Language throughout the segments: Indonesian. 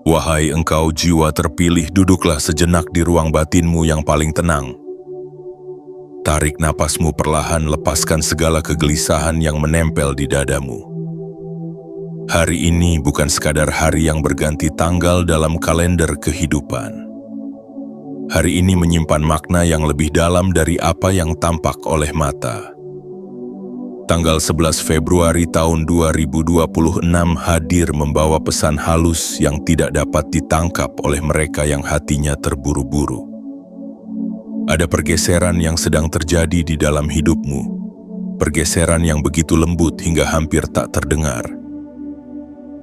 Wahai engkau jiwa terpilih, duduklah sejenak di ruang batinmu yang paling tenang. Tarik napasmu perlahan, lepaskan segala kegelisahan yang menempel di dadamu. Hari ini bukan sekadar hari yang berganti tanggal dalam kalender kehidupan. Hari ini menyimpan makna yang lebih dalam dari apa yang tampak oleh mata. Tanggal 11 Februari tahun 2026 hadir membawa pesan halus yang tidak dapat ditangkap oleh mereka yang hatinya terburu-buru. Ada pergeseran yang sedang terjadi di dalam hidupmu. Pergeseran yang begitu lembut hingga hampir tak terdengar.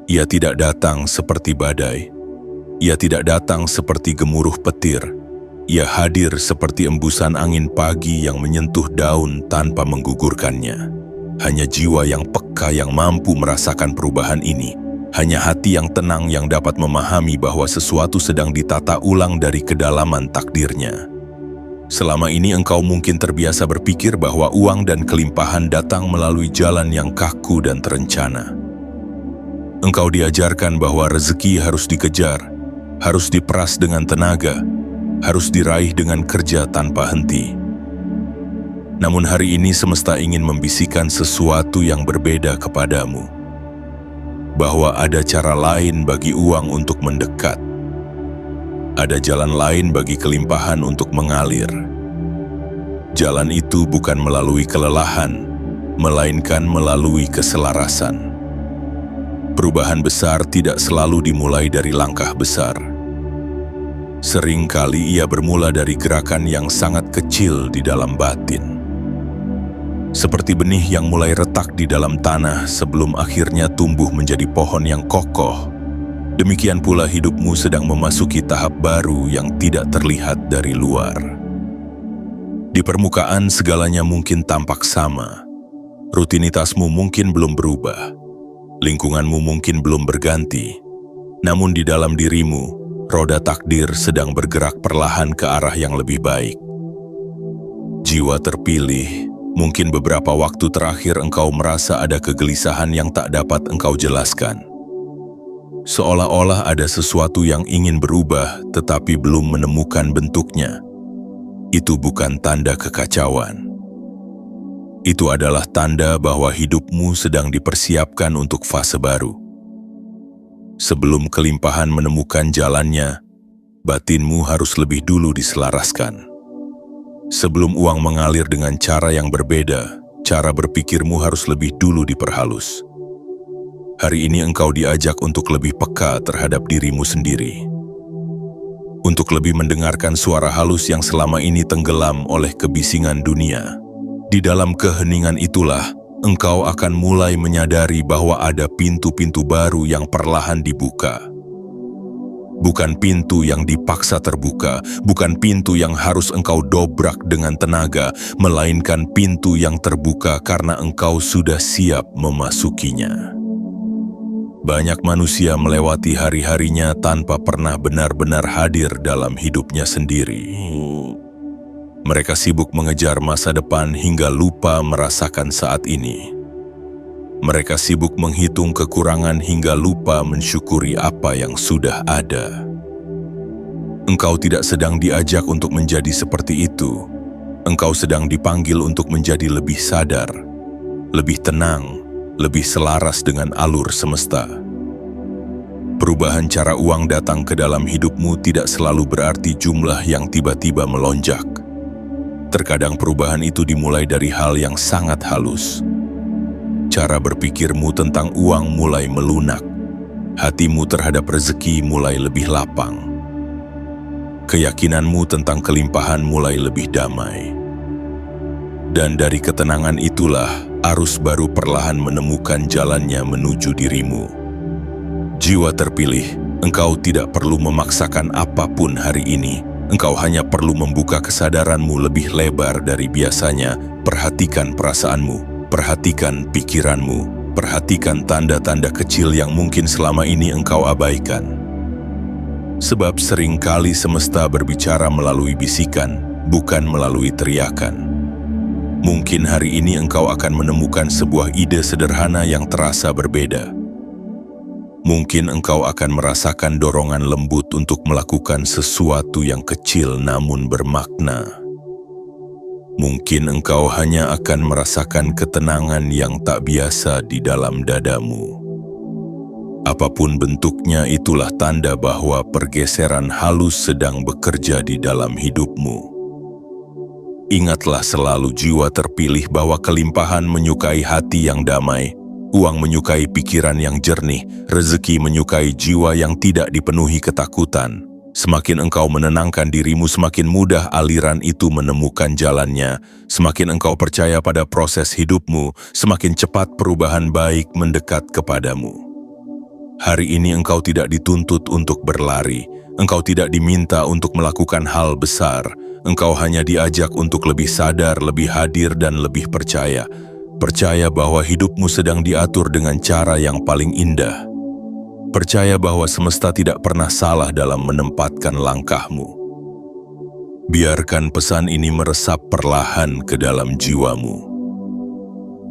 Ia tidak datang seperti badai. Ia tidak datang seperti gemuruh petir. Ia hadir seperti embusan angin pagi yang menyentuh daun tanpa menggugurkannya. Hanya jiwa yang peka yang mampu merasakan perubahan ini. Hanya hati yang tenang yang dapat memahami bahwa sesuatu sedang ditata ulang dari kedalaman takdirnya. Selama ini engkau mungkin terbiasa berpikir bahwa uang dan kelimpahan datang melalui jalan yang kaku dan terencana. Engkau diajarkan bahwa rezeki harus dikejar, harus diperas dengan tenaga, harus diraih dengan kerja tanpa henti. Namun hari ini semesta ingin membisikkan sesuatu yang berbeda kepadamu. Bahwa ada cara lain bagi uang untuk mendekat. Ada jalan lain bagi kelimpahan untuk mengalir. Jalan itu bukan melalui kelelahan, melainkan melalui keselarasan. Perubahan besar tidak selalu dimulai dari langkah besar. Seringkali ia bermula dari gerakan yang sangat kecil di dalam batin. Seperti benih yang mulai retak di dalam tanah sebelum akhirnya tumbuh menjadi pohon yang kokoh. Demikian pula hidupmu sedang memasuki tahap baru yang tidak terlihat dari luar. Di permukaan segalanya mungkin tampak sama. Rutinitasmu mungkin belum berubah. Lingkunganmu mungkin belum berganti. Namun di dalam dirimu, roda takdir sedang bergerak perlahan ke arah yang lebih baik. Jiwa terpilih, mungkin beberapa waktu terakhir engkau merasa ada kegelisahan yang tak dapat engkau jelaskan. Seolah-olah ada sesuatu yang ingin berubah tetapi belum menemukan bentuknya. Itu bukan tanda kekacauan. Itu adalah tanda bahwa hidupmu sedang dipersiapkan untuk fase baru. Sebelum kelimpahan menemukan jalannya, batinmu harus lebih dulu diselaraskan. Sebelum uang mengalir dengan cara yang berbeda, cara berpikirmu harus lebih dulu diperhalus. Hari ini engkau diajak untuk lebih peka terhadap dirimu sendiri. Untuk lebih mendengarkan suara halus yang selama ini tenggelam oleh kebisingan dunia. Di dalam keheningan itulah, engkau akan mulai menyadari bahwa ada pintu-pintu baru yang perlahan dibuka. Bukan pintu yang dipaksa terbuka, bukan pintu yang harus engkau dobrak dengan tenaga, melainkan pintu yang terbuka karena engkau sudah siap memasukinya. Banyak manusia melewati hari-harinya tanpa pernah benar-benar hadir dalam hidupnya sendiri. Mereka sibuk mengejar masa depan hingga lupa merasakan saat ini. Mereka sibuk menghitung kekurangan hingga lupa mensyukuri apa yang sudah ada. Engkau tidak sedang diajak untuk menjadi seperti itu. Engkau sedang dipanggil untuk menjadi lebih sadar, lebih tenang, lebih selaras dengan alur semesta. Perubahan cara uang datang ke dalam hidupmu tidak selalu berarti jumlah yang tiba-tiba melonjak. Terkadang perubahan itu dimulai dari hal yang sangat halus. Cara berpikirmu tentang uang mulai melunak. Hatimu terhadap rezeki mulai lebih lapang. Keyakinanmu tentang kelimpahan mulai lebih damai. Dan dari ketenangan itulah, arus baru perlahan menemukan jalannya menuju dirimu. Jiwa terpilih, engkau tidak perlu memaksakan apapun hari ini. Engkau hanya perlu membuka kesadaranmu lebih lebar dari biasanya. Perhatikan perasaanmu. Perhatikan pikiranmu, perhatikan tanda-tanda kecil yang mungkin selama ini engkau abaikan. Sebab seringkali semesta berbicara melalui bisikan, bukan melalui teriakan. Mungkin hari ini engkau akan menemukan sebuah ide sederhana yang terasa berbeda. Mungkin engkau akan merasakan dorongan lembut untuk melakukan sesuatu yang kecil namun bermakna. Mungkin engkau hanya akan merasakan ketenangan yang tak biasa di dalam dadamu. Apapun bentuknya, itulah tanda bahwa pergeseran halus sedang bekerja di dalam hidupmu. Ingatlah selalu, jiwa terpilih, bahwa kelimpahan menyukai hati yang damai, uang menyukai pikiran yang jernih, rezeki menyukai jiwa yang tidak dipenuhi ketakutan. Semakin engkau menenangkan dirimu, semakin mudah aliran itu menemukan jalannya. Semakin engkau percaya pada proses hidupmu, semakin cepat perubahan baik mendekat kepadamu. Hari ini engkau tidak dituntut untuk berlari, engkau tidak diminta untuk melakukan hal besar, engkau hanya diajak untuk lebih sadar, lebih hadir, dan lebih percaya. Percaya bahwa hidupmu sedang diatur dengan cara yang paling indah. Percaya bahwa semesta tidak pernah salah dalam menempatkan langkahmu. Biarkan pesan ini meresap perlahan ke dalam jiwamu.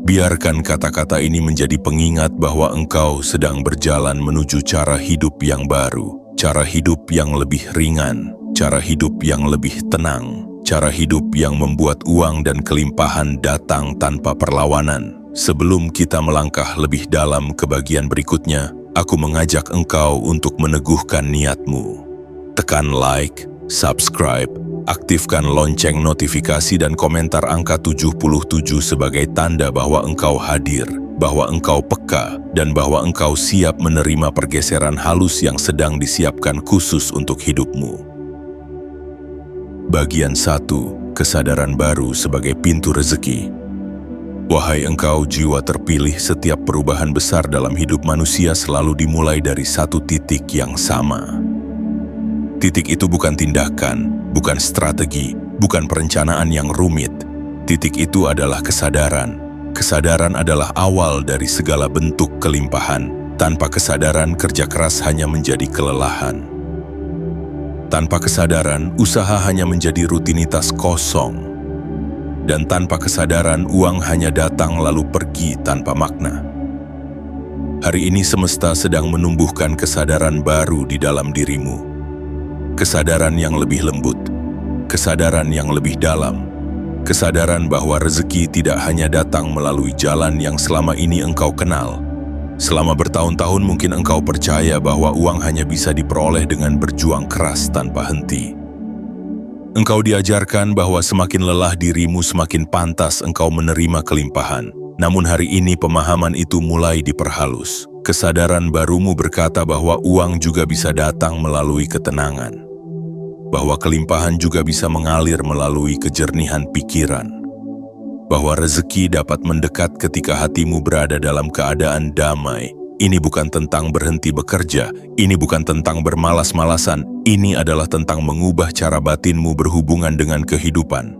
Biarkan kata-kata ini menjadi pengingat bahwa engkau sedang berjalan menuju cara hidup yang baru, cara hidup yang lebih ringan, cara hidup yang lebih tenang, cara hidup yang membuat uang dan kelimpahan datang tanpa perlawanan. Sebelum kita melangkah lebih dalam ke bagian berikutnya, aku mengajak engkau untuk meneguhkan niatmu. Tekan like, subscribe, aktifkan lonceng notifikasi dan komentar angka 77 sebagai tanda bahwa engkau hadir, bahwa engkau peka, dan bahwa engkau siap menerima pergeseran halus yang sedang disiapkan khusus untuk hidupmu. Bagian 1. Kesadaran baru sebagai pintu rezeki. Wahai engkau jiwa terpilih, setiap perubahan besar dalam hidup manusia selalu dimulai dari satu titik yang sama. Titik itu bukan tindakan, bukan strategi, bukan perencanaan yang rumit. Titik itu adalah kesadaran. Kesadaran adalah awal dari segala bentuk kelimpahan. Tanpa kesadaran, kerja keras hanya menjadi kelelahan. Tanpa kesadaran, usaha hanya menjadi rutinitas kosong. Dan tanpa kesadaran, uang hanya datang lalu pergi tanpa makna. Hari ini semesta sedang menumbuhkan kesadaran baru di dalam dirimu. Kesadaran yang lebih lembut, kesadaran yang lebih dalam, kesadaran bahwa rezeki tidak hanya datang melalui jalan yang selama ini engkau kenal. Selama bertahun-tahun mungkin engkau percaya bahwa uang hanya bisa diperoleh dengan berjuang keras tanpa henti. Engkau diajarkan bahwa semakin lelah dirimu, semakin pantas engkau menerima kelimpahan. Namun hari ini pemahaman itu mulai diperhalus. Kesadaran barumu berkata bahwa uang juga bisa datang melalui ketenangan. Bahwa kelimpahan juga bisa mengalir melalui kejernihan pikiran. Bahwa rezeki dapat mendekat ketika hatimu berada dalam keadaan damai. Ini bukan tentang berhenti bekerja, ini bukan tentang bermalas-malasan, ini adalah tentang mengubah cara batinmu berhubungan dengan kehidupan.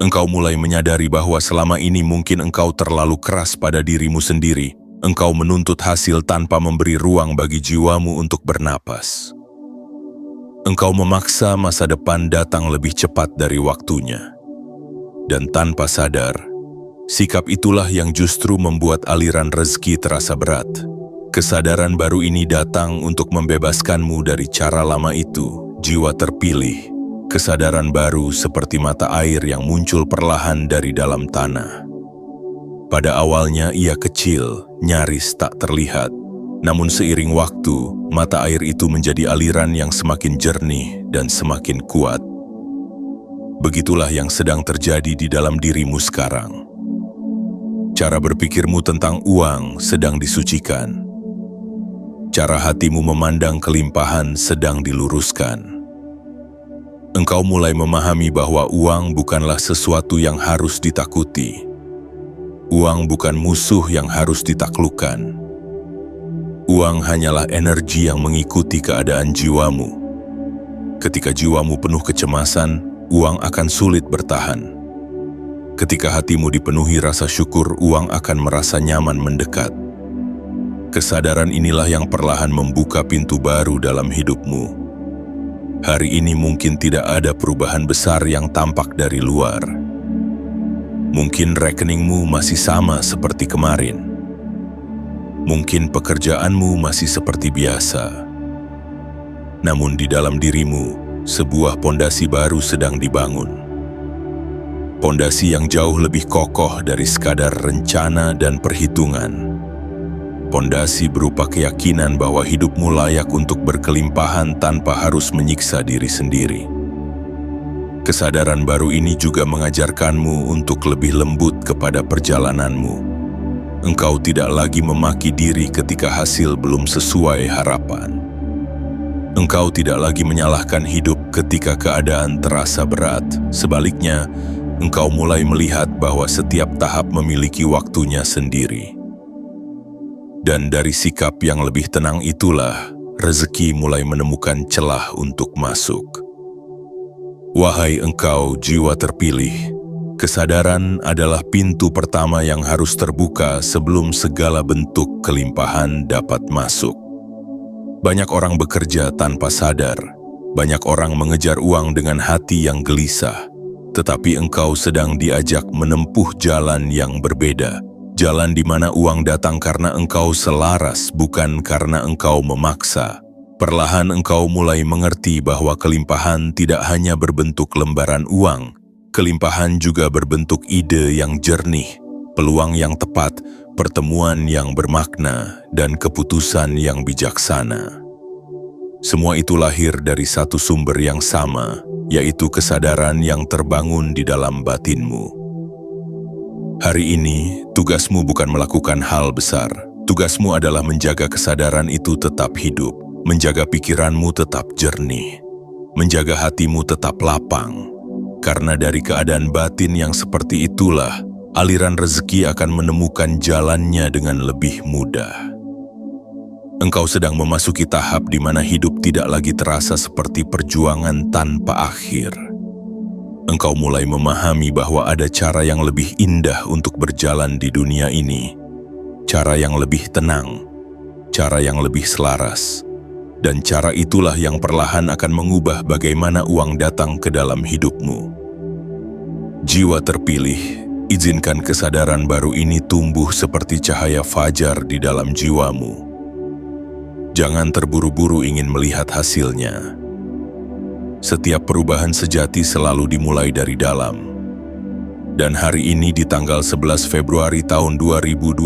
Engkau mulai menyadari bahwa selama ini mungkin engkau terlalu keras pada dirimu sendiri. Engkau menuntut hasil tanpa memberi ruang bagi jiwamu untuk bernapas. Engkau memaksa masa depan datang lebih cepat dari waktunya. Dan tanpa sadar, sikap itulah yang justru membuat aliran rezeki terasa berat. Kesadaran baru ini datang untuk membebaskanmu dari cara lama itu, jiwa terpilih. Kesadaran baru seperti mata air yang muncul perlahan dari dalam tanah. Pada awalnya ia kecil, nyaris tak terlihat. Namun seiring waktu, mata air itu menjadi aliran yang semakin jernih dan semakin kuat. Begitulah yang sedang terjadi di dalam dirimu sekarang. Cara berpikirmu tentang uang sedang disucikan. Cara hatimu memandang kelimpahan sedang diluruskan. Engkau mulai memahami bahwa uang bukanlah sesuatu yang harus ditakuti. Uang bukan musuh yang harus ditaklukkan. Uang hanyalah energi yang mengikuti keadaan jiwamu. Ketika jiwamu penuh kecemasan, uang akan sulit bertahan. Ketika hatimu dipenuhi rasa syukur, uang akan merasa nyaman mendekat. Kesadaran inilah yang perlahan membuka pintu baru dalam hidupmu. Hari ini mungkin tidak ada perubahan besar yang tampak dari luar. Mungkin rekeningmu masih sama seperti kemarin. Mungkin pekerjaanmu masih seperti biasa. Namun di dalam dirimu, sebuah pondasi baru sedang dibangun. Pondasi yang jauh lebih kokoh dari sekadar rencana dan perhitungan. Pondasi berupa keyakinan bahwa hidupmu layak untuk berkelimpahan tanpa harus menyiksa diri sendiri. Kesadaran baru ini juga mengajarkanmu untuk lebih lembut kepada perjalananmu. Engkau tidak lagi memaki diri ketika hasil belum sesuai harapan. Engkau tidak lagi menyalahkan hidup ketika keadaan terasa berat. Sebaliknya, engkau mulai melihat bahwa setiap tahap memiliki waktunya sendiri. Dan dari sikap yang lebih tenang itulah, rezeki mulai menemukan celah untuk masuk. Wahai engkau jiwa terpilih, kesadaran adalah pintu pertama yang harus terbuka sebelum segala bentuk kelimpahan dapat masuk. Banyak orang bekerja tanpa sadar, banyak orang mengejar uang dengan hati yang gelisah, tetapi engkau sedang diajak menempuh jalan yang berbeda, jalan di mana uang datang karena engkau selaras, bukan karena engkau memaksa. Perlahan engkau mulai mengerti bahwa kelimpahan tidak hanya berbentuk lembaran uang, kelimpahan juga berbentuk ide yang jernih, peluang yang tepat, pertemuan yang bermakna, dan keputusan yang bijaksana. Semua itu lahir dari satu sumber yang sama, yaitu kesadaran yang terbangun di dalam batinmu. Hari ini, tugasmu bukan melakukan hal besar. Tugasmu adalah menjaga kesadaran itu tetap hidup, menjaga pikiranmu tetap jernih, menjaga hatimu tetap lapang. Karena dari keadaan batin yang seperti itulah, aliran rezeki akan menemukan jalannya dengan lebih mudah. Engkau sedang memasuki tahap di mana hidup tidak lagi terasa seperti perjuangan tanpa akhir. Engkau mulai memahami bahwa ada cara yang lebih indah untuk berjalan di dunia ini. Cara yang lebih tenang, cara yang lebih selaras. Dan cara itulah yang perlahan akan mengubah bagaimana uang datang ke dalam hidupmu. Jiwa terpilih, izinkan kesadaran baru ini tumbuh seperti cahaya fajar di dalam jiwamu. Jangan terburu-buru ingin melihat hasilnya. Setiap perubahan sejati selalu dimulai dari dalam. Dan hari ini di tanggal 11 Februari tahun 2026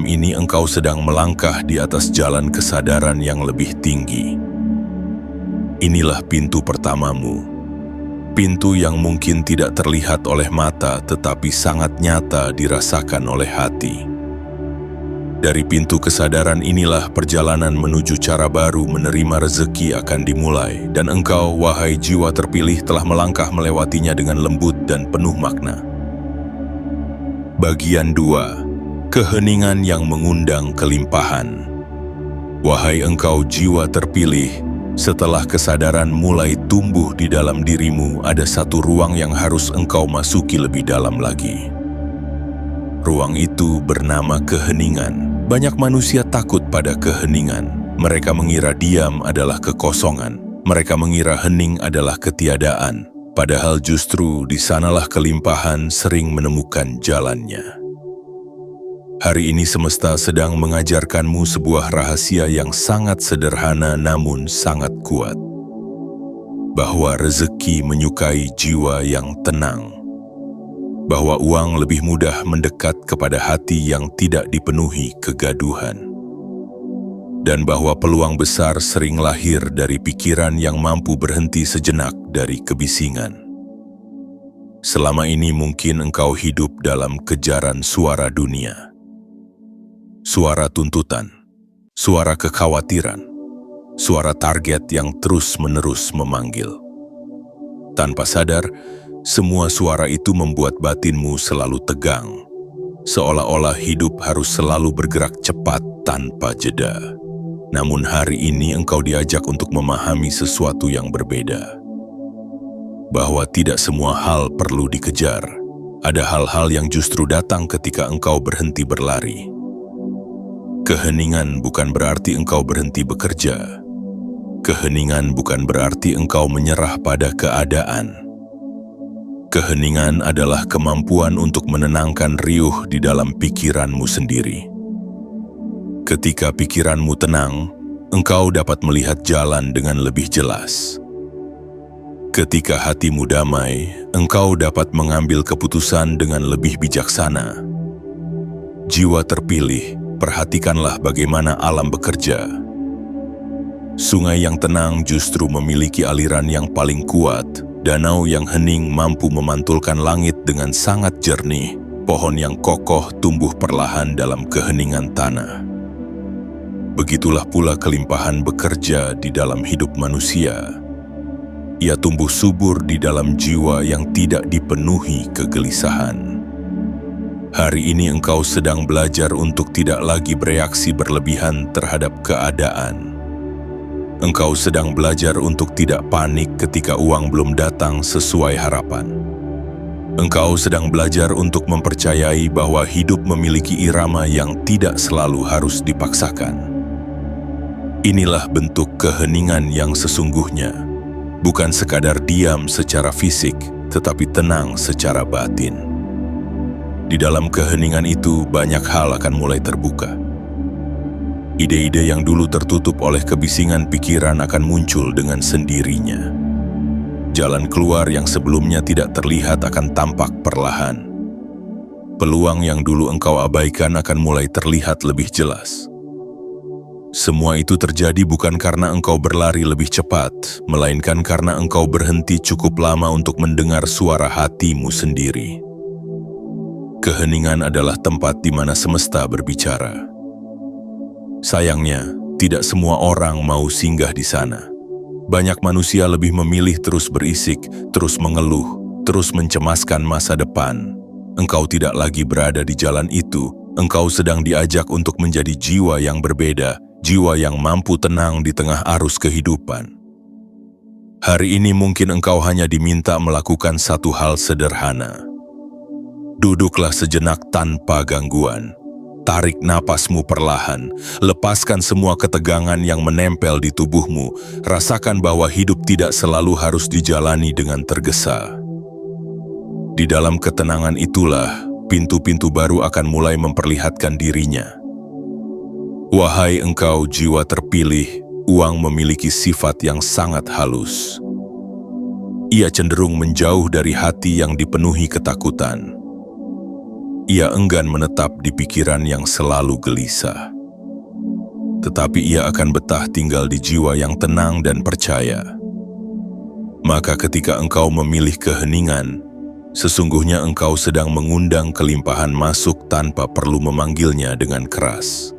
ini engkau sedang melangkah di atas jalan kesadaran yang lebih tinggi. Inilah pintu pertamamu. Pintu yang mungkin tidak terlihat oleh mata tetapi sangat nyata dirasakan oleh hati. Dari pintu kesadaran inilah perjalanan menuju cara baru menerima rezeki akan dimulai, dan engkau, wahai jiwa terpilih, telah melangkah melewatinya dengan lembut dan penuh makna. Bagian 2. Keheningan yang mengundang kelimpahan. Wahai engkau jiwa terpilih, setelah kesadaran mulai tumbuh di dalam dirimu, ada satu ruang yang harus engkau masuki lebih dalam lagi. Ruang itu bernama keheningan. Banyak manusia takut pada keheningan. Mereka mengira diam adalah kekosongan. Mereka mengira hening adalah ketiadaan. Padahal justru di sanalah kelimpahan sering menemukan jalannya. Hari ini semesta sedang mengajarkanmu sebuah rahasia yang sangat sederhana namun sangat kuat. Bahwa rezeki menyukai jiwa yang tenang. Bahwa uang lebih mudah mendekat kepada hati yang tidak dipenuhi kegaduhan. Dan bahwa peluang besar sering lahir dari pikiran yang mampu berhenti sejenak dari kebisingan. Selama ini mungkin engkau hidup dalam kejaran suara dunia. Suara tuntutan, suara kekhawatiran, suara target yang terus-menerus memanggil. Tanpa sadar, semua suara itu membuat batinmu selalu tegang, seolah-olah hidup harus selalu bergerak cepat tanpa jeda. Namun hari ini engkau diajak untuk memahami sesuatu yang berbeda. Bahwa tidak semua hal perlu dikejar. Ada hal-hal yang justru datang ketika engkau berhenti berlari. Keheningan bukan berarti engkau berhenti bekerja. Keheningan bukan berarti engkau menyerah pada keadaan. Keheningan adalah kemampuan untuk menenangkan riuh di dalam pikiranmu sendiri. Ketika pikiranmu tenang, engkau dapat melihat jalan dengan lebih jelas. Ketika hatimu damai, engkau dapat mengambil keputusan dengan lebih bijaksana. Jiwa terpilih, perhatikanlah bagaimana alam bekerja. Sungai yang tenang justru memiliki aliran yang paling kuat. Danau yang hening mampu memantulkan langit dengan sangat jernih. Pohon yang kokoh tumbuh perlahan dalam keheningan tanah. Begitulah pula kelimpahan bekerja di dalam hidup manusia. Ia tumbuh subur di dalam jiwa yang tidak dipenuhi kegelisahan. Hari ini engkau sedang belajar untuk tidak lagi bereaksi berlebihan terhadap keadaan. Engkau sedang belajar untuk tidak panik ketika uang belum datang sesuai harapan. Engkau sedang belajar untuk mempercayai bahwa hidup memiliki irama yang tidak selalu harus dipaksakan. Inilah bentuk keheningan yang sesungguhnya. Bukan sekadar diam secara fisik, tetapi tenang secara batin. Di dalam keheningan itu, banyak hal akan mulai terbuka. Ide-ide yang dulu tertutup oleh kebisingan pikiran akan muncul dengan sendirinya. Jalan keluar yang sebelumnya tidak terlihat akan tampak perlahan. Peluang yang dulu engkau abaikan akan mulai terlihat lebih jelas. Semua itu terjadi bukan karena engkau berlari lebih cepat, melainkan karena engkau berhenti cukup lama untuk mendengar suara hatimu sendiri. Keheningan adalah tempat di mana semesta berbicara. Sayangnya, tidak semua orang mau singgah di sana. Banyak manusia lebih memilih terus berisik, terus mengeluh, terus mencemaskan masa depan. Engkau tidak lagi berada di jalan itu, engkau sedang diajak untuk menjadi jiwa yang berbeda, jiwa yang mampu tenang di tengah arus kehidupan. Hari ini mungkin engkau hanya diminta melakukan satu hal sederhana. Duduklah sejenak tanpa gangguan. Tarik napasmu perlahan, lepaskan semua ketegangan yang menempel di tubuhmu, rasakan bahwa hidup tidak selalu harus dijalani dengan tergesa. Di dalam ketenangan itulah, pintu-pintu baru akan mulai memperlihatkan dirinya. Wahai engkau jiwa terpilih, uang memiliki sifat yang sangat halus. Ia cenderung menjauh dari hati yang dipenuhi ketakutan. Ia enggan menetap di pikiran yang selalu gelisah. Tetapi ia akan betah tinggal di jiwa yang tenang dan percaya. Maka ketika engkau memilih keheningan, sesungguhnya engkau sedang mengundang kelimpahan masuk tanpa perlu memanggilnya dengan keras.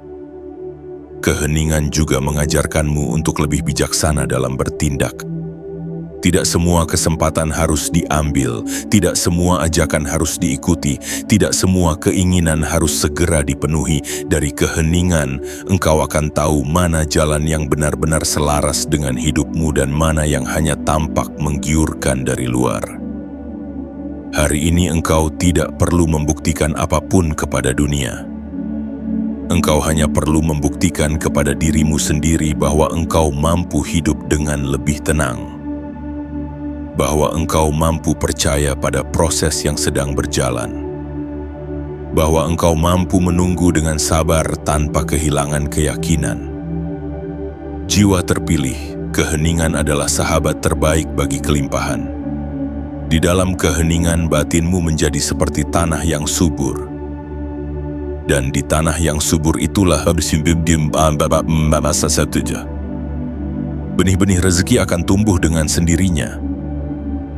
Keheningan juga mengajarkanmu untuk lebih bijaksana dalam bertindak. Tidak semua kesempatan harus diambil, tidak semua ajakan harus diikuti, tidak semua keinginan harus segera dipenuhi. Dari keheningan, engkau akan tahu mana jalan yang benar-benar selaras dengan hidupmu dan mana yang hanya tampak menggiurkan dari luar. Hari ini engkau tidak perlu membuktikan apapun kepada dunia. Engkau hanya perlu membuktikan kepada dirimu sendiri bahwa engkau mampu hidup dengan lebih tenang. Bahwa engkau mampu percaya pada proses yang sedang berjalan. Bahwa engkau mampu menunggu dengan sabar tanpa kehilangan keyakinan. Jiwa terpilih, keheningan adalah sahabat terbaik bagi kelimpahan. Di dalam keheningan batinmu menjadi seperti tanah yang subur. Dan di tanah yang subur itulah benih-benih rezeki akan tumbuh dengan sendirinya.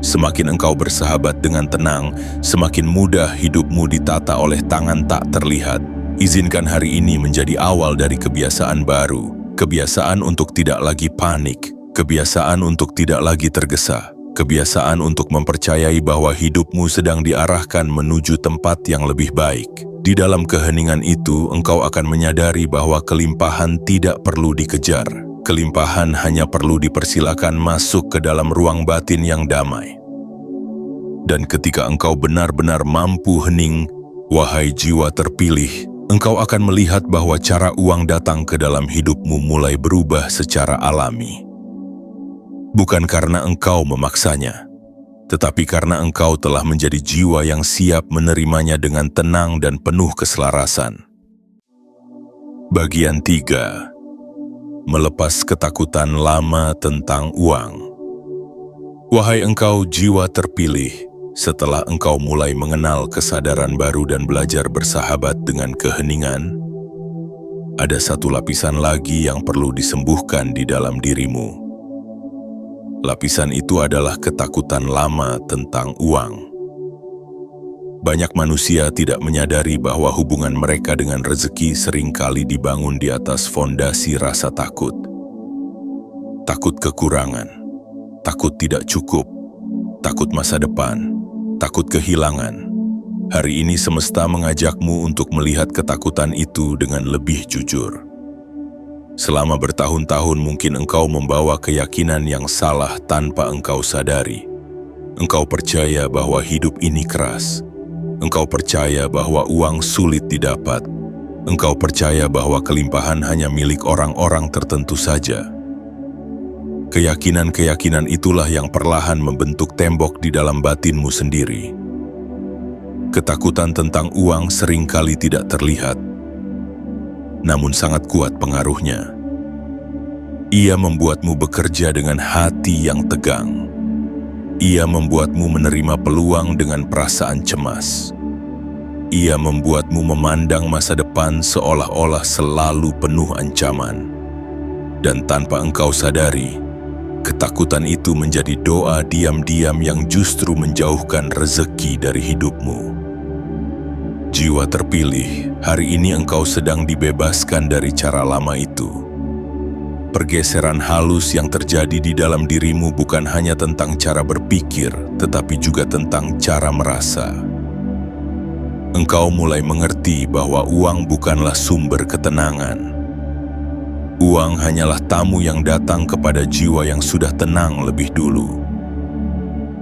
Semakin engkau bersahabat dengan tenang, semakin mudah hidupmu ditata oleh tangan tak terlihat. Izinkan hari ini menjadi awal dari kebiasaan baru, kebiasaan untuk tidak lagi panik, kebiasaan untuk tidak lagi tergesa, kebiasaan untuk mempercayai bahwa hidupmu sedang diarahkan menuju tempat yang lebih baik. Di dalam keheningan itu, engkau akan menyadari bahwa kelimpahan tidak perlu dikejar. Kelimpahan hanya perlu dipersilakan masuk ke dalam ruang batin yang damai. Dan ketika engkau benar-benar mampu hening, wahai jiwa terpilih, engkau akan melihat bahwa cara uang datang ke dalam hidupmu mulai berubah secara alami. Bukan karena engkau memaksanya, tetapi karena engkau telah menjadi jiwa yang siap menerimanya dengan tenang dan penuh keselarasan. Bagian 3. Melepas ketakutan lama tentang uang. Wahai engkau jiwa terpilih, setelah engkau mulai mengenal kesadaran baru dan belajar bersahabat dengan keheningan, ada satu lapisan lagi yang perlu disembuhkan di dalam dirimu. Lapisan itu adalah ketakutan lama tentang uang. Banyak manusia tidak menyadari bahwa hubungan mereka dengan rezeki seringkali dibangun di atas fondasi rasa takut. Takut kekurangan, takut tidak cukup, takut masa depan, takut kehilangan. Hari ini semesta mengajakmu untuk melihat ketakutan itu dengan lebih jujur. Selama bertahun-tahun mungkin engkau membawa keyakinan yang salah tanpa engkau sadari. Engkau percaya bahwa hidup ini keras. Engkau percaya bahwa uang sulit didapat. Engkau percaya bahwa kelimpahan hanya milik orang-orang tertentu saja. Keyakinan-keyakinan itulah yang perlahan membentuk tembok di dalam batinmu sendiri. Ketakutan tentang uang seringkali tidak terlihat, namun sangat kuat pengaruhnya. Ia membuatmu bekerja dengan hati yang tegang. Ia membuatmu menerima peluang dengan perasaan cemas. Ia membuatmu memandang masa depan seolah-olah selalu penuh ancaman. Dan tanpa engkau sadari, ketakutan itu menjadi doa diam-diam yang justru menjauhkan rezeki dari hidupmu. Jiwa terpilih, hari ini engkau sedang dibebaskan dari cara lama itu. Pergeseran halus yang terjadi di dalam dirimu bukan hanya tentang cara berpikir, tetapi juga tentang cara merasa. Engkau mulai mengerti bahwa uang bukanlah sumber ketenangan. Uang hanyalah tamu yang datang kepada jiwa yang sudah tenang lebih dulu.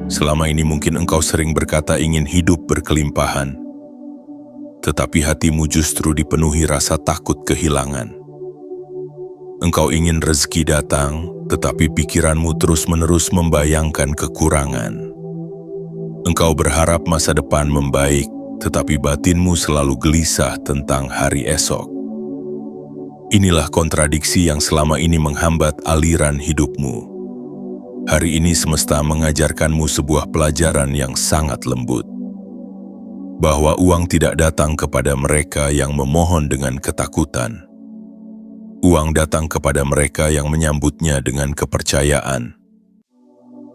Selama ini mungkin engkau sering berkata ingin hidup berkelimpahan, tetapi hatimu justru dipenuhi rasa takut kehilangan. Engkau ingin rezeki datang, tetapi pikiranmu terus-menerus membayangkan kekurangan. Engkau berharap masa depan membaik, tetapi batinmu selalu gelisah tentang hari esok. Inilah kontradiksi yang selama ini menghambat aliran hidupmu. Hari ini semesta mengajarkanmu sebuah pelajaran yang sangat lembut. Bahwa uang tidak datang kepada mereka yang memohon dengan ketakutan. Uang datang kepada mereka yang menyambutnya dengan kepercayaan.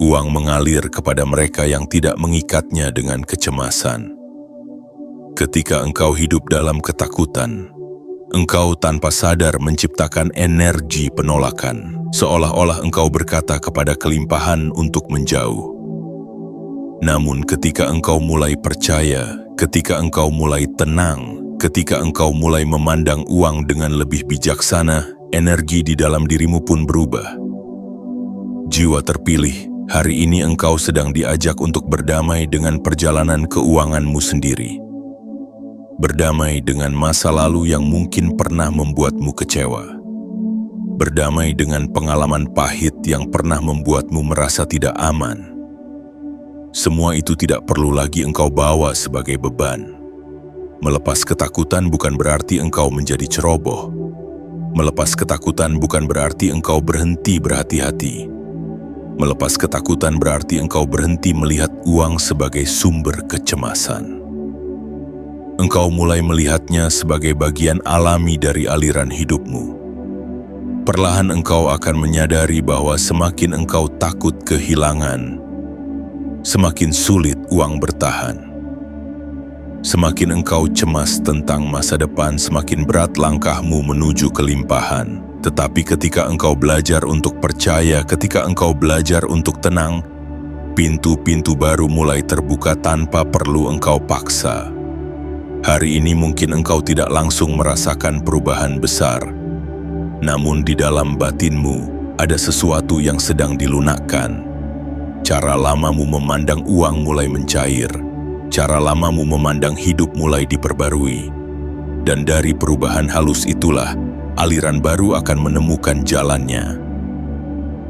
Uang mengalir kepada mereka yang tidak mengikatnya dengan kecemasan. Ketika engkau hidup dalam ketakutan, engkau tanpa sadar menciptakan energi penolakan, seolah-olah engkau berkata kepada kelimpahan untuk menjauh. Namun ketika engkau mulai percaya, ketika engkau mulai tenang, ketika engkau mulai memandang uang dengan lebih bijaksana, energi di dalam dirimu pun berubah. Jiwa terpilih, hari ini engkau sedang diajak untuk berdamai dengan perjalanan keuanganmu sendiri. Berdamai dengan masa lalu yang mungkin pernah membuatmu kecewa. Berdamai dengan pengalaman pahit yang pernah membuatmu merasa tidak aman. Semua itu tidak perlu lagi engkau bawa sebagai beban. Melepas ketakutan bukan berarti engkau menjadi ceroboh. Melepas ketakutan bukan berarti engkau berhenti berhati-hati. Melepas ketakutan berarti engkau berhenti melihat uang sebagai sumber kecemasan. Engkau mulai melihatnya sebagai bagian alami dari aliran hidupmu. Perlahan engkau akan menyadari bahwa semakin engkau takut kehilangan, semakin sulit uang bertahan. Semakin engkau cemas tentang masa depan, semakin berat langkahmu menuju kelimpahan. Tetapi ketika engkau belajar untuk percaya, ketika engkau belajar untuk tenang, pintu-pintu baru mulai terbuka tanpa perlu engkau paksa. Hari ini mungkin engkau tidak langsung merasakan perubahan besar, namun di dalam batinmu ada sesuatu yang sedang dilunakkan. Cara lamamu memandang uang mulai mencair. Cara lamamu memandang hidup mulai diperbarui. Dan dari perubahan halus itulah, aliran baru akan menemukan jalannya.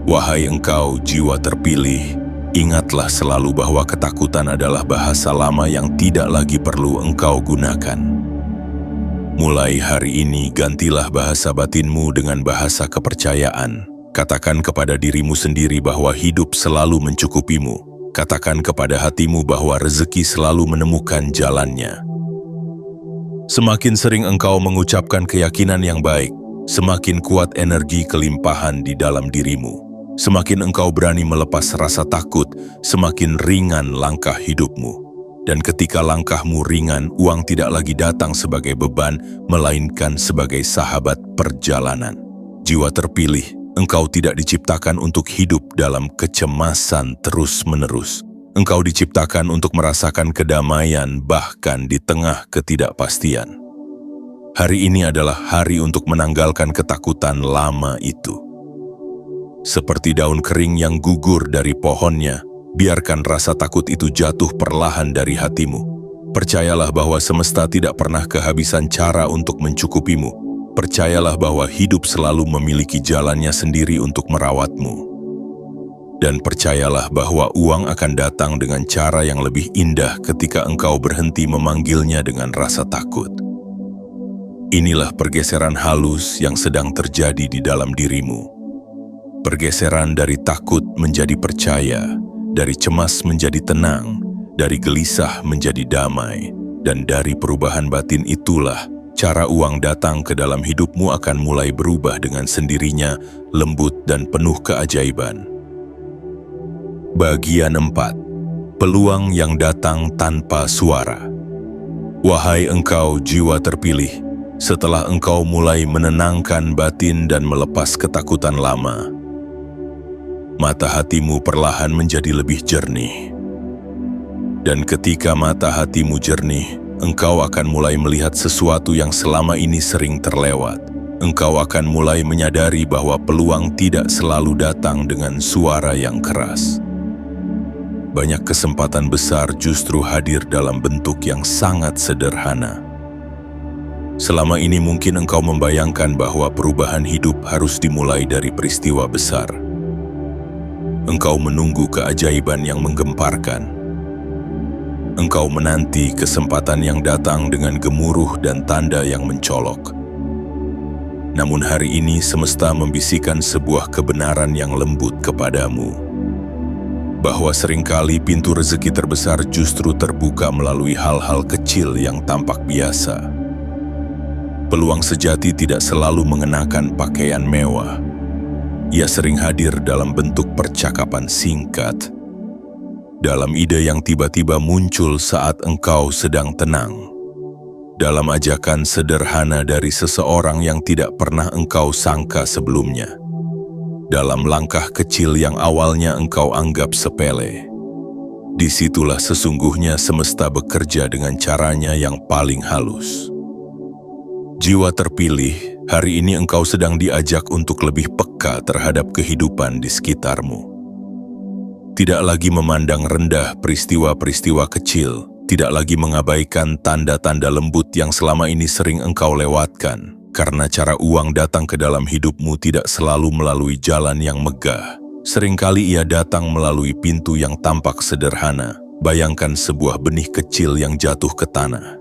Wahai engkau jiwa terpilih, ingatlah selalu bahwa ketakutan adalah bahasa lama yang tidak lagi perlu engkau gunakan. Mulai hari ini, gantilah bahasa batinmu dengan bahasa kepercayaan. Katakan kepada dirimu sendiri bahwa hidup selalu mencukupimu. Katakan kepada hatimu bahwa rezeki selalu menemukan jalannya. Semakin sering engkau mengucapkan keyakinan yang baik, semakin kuat energi kelimpahan di dalam dirimu. Semakin engkau berani melepas rasa takut, semakin ringan langkah hidupmu. Dan ketika langkahmu ringan, uang tidak lagi datang sebagai beban, melainkan sebagai sahabat perjalanan. Jiwa terpilih, engkau tidak diciptakan untuk hidup dalam kecemasan terus-menerus. Engkau diciptakan untuk merasakan kedamaian bahkan di tengah ketidakpastian. Hari ini adalah hari untuk menanggalkan ketakutan lama itu. Seperti daun kering yang gugur dari pohonnya, biarkan rasa takut itu jatuh perlahan dari hatimu. Percayalah bahwa semesta tidak pernah kehabisan cara untuk mencukupimu. Percayalah bahwa hidup selalu memiliki jalannya sendiri untuk merawatmu. Dan percayalah bahwa uang akan datang dengan cara yang lebih indah ketika engkau berhenti memanggilnya dengan rasa takut. Inilah pergeseran halus yang sedang terjadi di dalam dirimu. Pergeseran dari takut menjadi percaya, dari cemas menjadi tenang, dari gelisah menjadi damai, dan dari perubahan batin itulah cara uang datang ke dalam hidupmu akan mulai berubah dengan sendirinya, lembut dan penuh keajaiban. Bagian 4. Peluang yang datang tanpa suara. Wahai engkau jiwa terpilih, setelah engkau mulai menenangkan batin dan melepas ketakutan lama, mata hatimu perlahan menjadi lebih jernih. Dan ketika mata hatimu jernih, engkau akan mulai melihat sesuatu yang selama ini sering terlewat. Engkau akan mulai menyadari bahwa peluang tidak selalu datang dengan suara yang keras. Banyak kesempatan besar justru hadir dalam bentuk yang sangat sederhana. Selama ini mungkin engkau membayangkan bahwa perubahan hidup harus dimulai dari peristiwa besar. Engkau menunggu keajaiban yang menggemparkan. Engkau menanti kesempatan yang datang dengan gemuruh dan tanda yang mencolok. Namun hari ini semesta membisikkan sebuah kebenaran yang lembut kepadamu, bahwa seringkali pintu rezeki terbesar justru terbuka melalui hal-hal kecil yang tampak biasa. Peluang sejati tidak selalu mengenakan pakaian mewah. Ia sering hadir dalam bentuk percakapan singkat, dalam ide yang tiba-tiba muncul saat engkau sedang tenang, dalam ajakan sederhana dari seseorang yang tidak pernah engkau sangka sebelumnya, dalam langkah kecil yang awalnya engkau anggap sepele. Disitulah sesungguhnya semesta bekerja dengan caranya yang paling halus. Jiwa terpilih, hari ini engkau sedang diajak untuk lebih peka terhadap kehidupan di sekitarmu. Tidak lagi memandang rendah peristiwa-peristiwa kecil, tidak lagi mengabaikan tanda-tanda lembut yang selama ini sering engkau lewatkan, karena cara uang datang ke dalam hidupmu tidak selalu melalui jalan yang megah. Seringkali ia datang melalui pintu yang tampak sederhana. Bayangkan sebuah benih kecil yang jatuh ke tanah.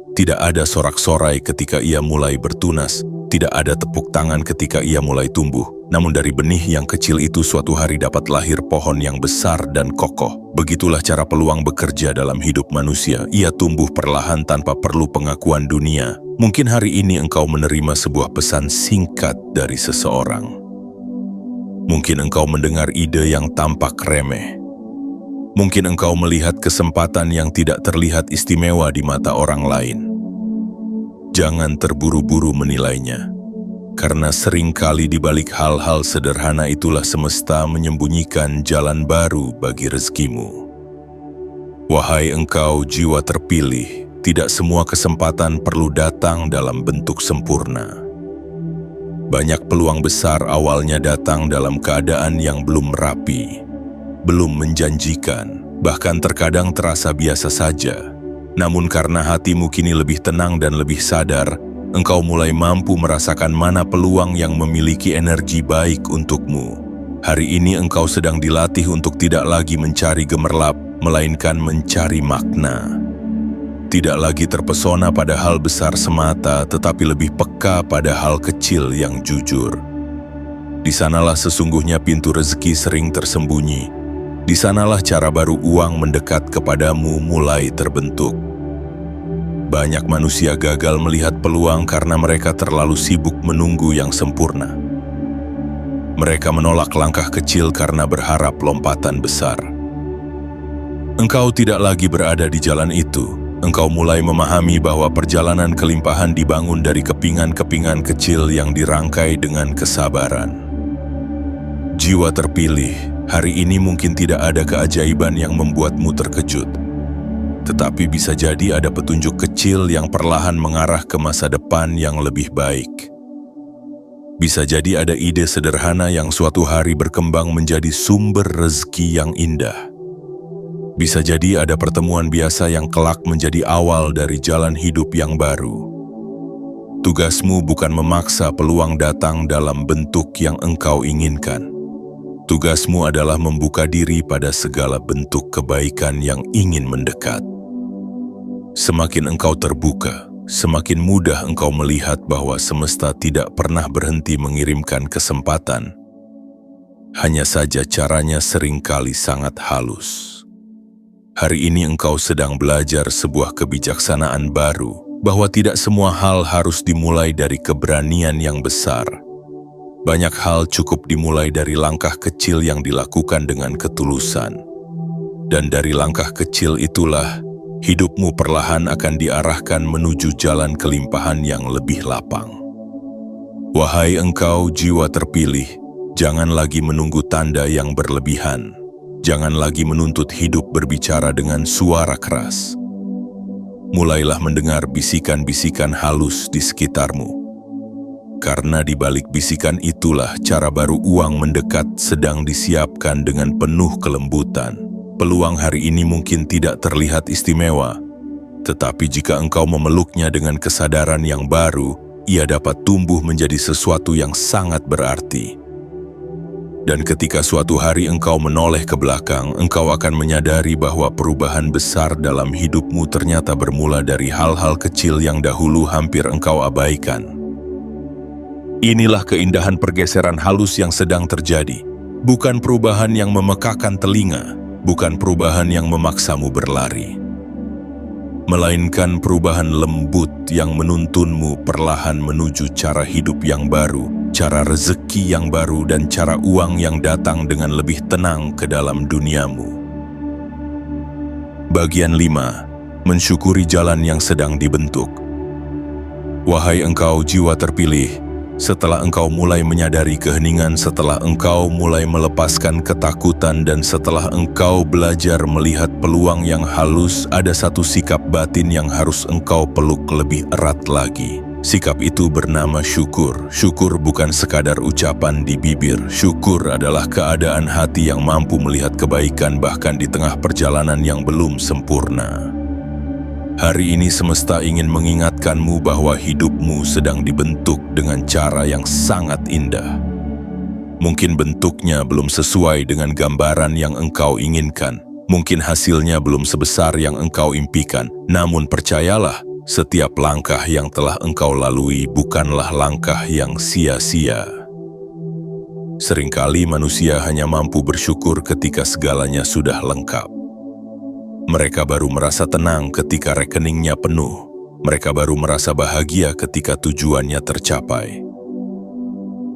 Tidak ada sorak-sorai ketika ia mulai bertunas, tidak ada tepuk tangan ketika ia mulai tumbuh. Namun dari benih yang kecil itu suatu hari dapat lahir pohon yang besar dan kokoh. Begitulah cara peluang bekerja dalam hidup manusia. Ia tumbuh perlahan tanpa perlu pengakuan dunia. Mungkin hari ini engkau menerima sebuah pesan singkat dari seseorang. Mungkin engkau mendengar ide yang tampak remeh. Mungkin engkau melihat kesempatan yang tidak terlihat istimewa di mata orang lain. Jangan terburu-buru menilainya. Karena seringkali di balik hal-hal sederhana itulah semesta menyembunyikan jalan baru bagi rezekimu. Wahai engkau jiwa terpilih, tidak semua kesempatan perlu datang dalam bentuk sempurna. Banyak peluang besar awalnya datang dalam keadaan yang belum rapi, belum menjanjikan, bahkan terkadang terasa biasa saja. Namun karena hatimu kini lebih tenang dan lebih sadar, engkau mulai mampu merasakan mana peluang yang memiliki energi baik untukmu. Hari ini engkau sedang dilatih untuk tidak lagi mencari gemerlap, melainkan mencari makna. Tidak lagi terpesona pada hal besar semata, tetapi lebih peka pada hal kecil yang jujur. Di sanalah sesungguhnya pintu rezeki sering tersembunyi. Di sanalah cara baru uang mendekat kepadamu mulai terbentuk. Banyak manusia gagal melihat peluang karena mereka terlalu sibuk menunggu yang sempurna. Mereka menolak langkah kecil karena berharap lompatan besar. Engkau tidak lagi berada di jalan itu. Engkau mulai memahami bahwa perjalanan kelimpahan dibangun dari kepingan-kepingan kecil yang dirangkai dengan kesabaran. Jiwa terpilih, hari ini mungkin tidak ada keajaiban yang membuatmu terkejut. Tetapi bisa jadi ada petunjuk kecil yang perlahan mengarah ke masa depan yang lebih baik. Bisa jadi ada ide sederhana yang suatu hari berkembang menjadi sumber rezeki yang indah. Bisa jadi ada pertemuan biasa yang kelak menjadi awal dari jalan hidup yang baru. Tugasmu bukan memaksa peluang datang dalam bentuk yang engkau inginkan. Tugasmu adalah membuka diri pada segala bentuk kebaikan yang ingin mendekat. Semakin engkau terbuka, semakin mudah engkau melihat bahwa semesta tidak pernah berhenti mengirimkan kesempatan. Hanya saja caranya seringkali sangat halus. Hari ini engkau sedang belajar sebuah kebijaksanaan baru, bahwa tidak semua hal harus dimulai dari keberanian yang besar. Banyak hal cukup dimulai dari langkah kecil yang dilakukan dengan ketulusan. Dan dari langkah kecil itulah, hidupmu perlahan akan diarahkan menuju jalan kelimpahan yang lebih lapang. Wahai engkau jiwa terpilih, jangan lagi menunggu tanda yang berlebihan. Jangan lagi menuntut hidup berbicara dengan suara keras. Mulailah mendengar bisikan-bisikan halus di sekitarmu. Karena di balik bisikan itulah cara baru uang mendekat sedang disiapkan dengan penuh kelembutan. Peluang hari ini mungkin tidak terlihat istimewa, tetapi jika engkau memeluknya dengan kesadaran yang baru, ia dapat tumbuh menjadi sesuatu yang sangat berarti. Dan ketika suatu hari engkau menoleh ke belakang, engkau akan menyadari bahwa perubahan besar dalam hidupmu ternyata bermula dari hal-hal kecil yang dahulu hampir engkau abaikan. Inilah keindahan pergeseran halus yang sedang terjadi. Bukan perubahan yang memekakan telinga, bukan perubahan yang memaksamu berlari. Melainkan perubahan lembut yang menuntunmu perlahan menuju cara hidup yang baru, cara rezeki yang baru, dan cara uang yang datang dengan lebih tenang ke dalam duniamu. Bagian 5. Mensyukuri jalan yang sedang dibentuk. Wahai engkau jiwa terpilih, setelah engkau mulai menyadari keheningan, setelah engkau mulai melepaskan ketakutan, dan setelah engkau belajar melihat peluang yang halus, ada satu sikap batin yang harus engkau peluk lebih erat lagi. Sikap itu bernama syukur. Syukur bukan sekadar ucapan di bibir. Syukur adalah keadaan hati yang mampu melihat kebaikan bahkan di tengah perjalanan yang belum sempurna. Hari ini semesta ingin mengingatkanmu bahwa hidupmu sedang dibentuk dengan cara yang sangat indah. Mungkin bentuknya belum sesuai dengan gambaran yang engkau inginkan. Mungkin hasilnya belum sebesar yang engkau impikan. Namun percayalah, setiap langkah yang telah engkau lalui bukanlah langkah yang sia-sia. Seringkali manusia hanya mampu bersyukur ketika segalanya sudah lengkap. Mereka baru merasa tenang ketika rekeningnya penuh. Mereka baru merasa bahagia ketika tujuannya tercapai.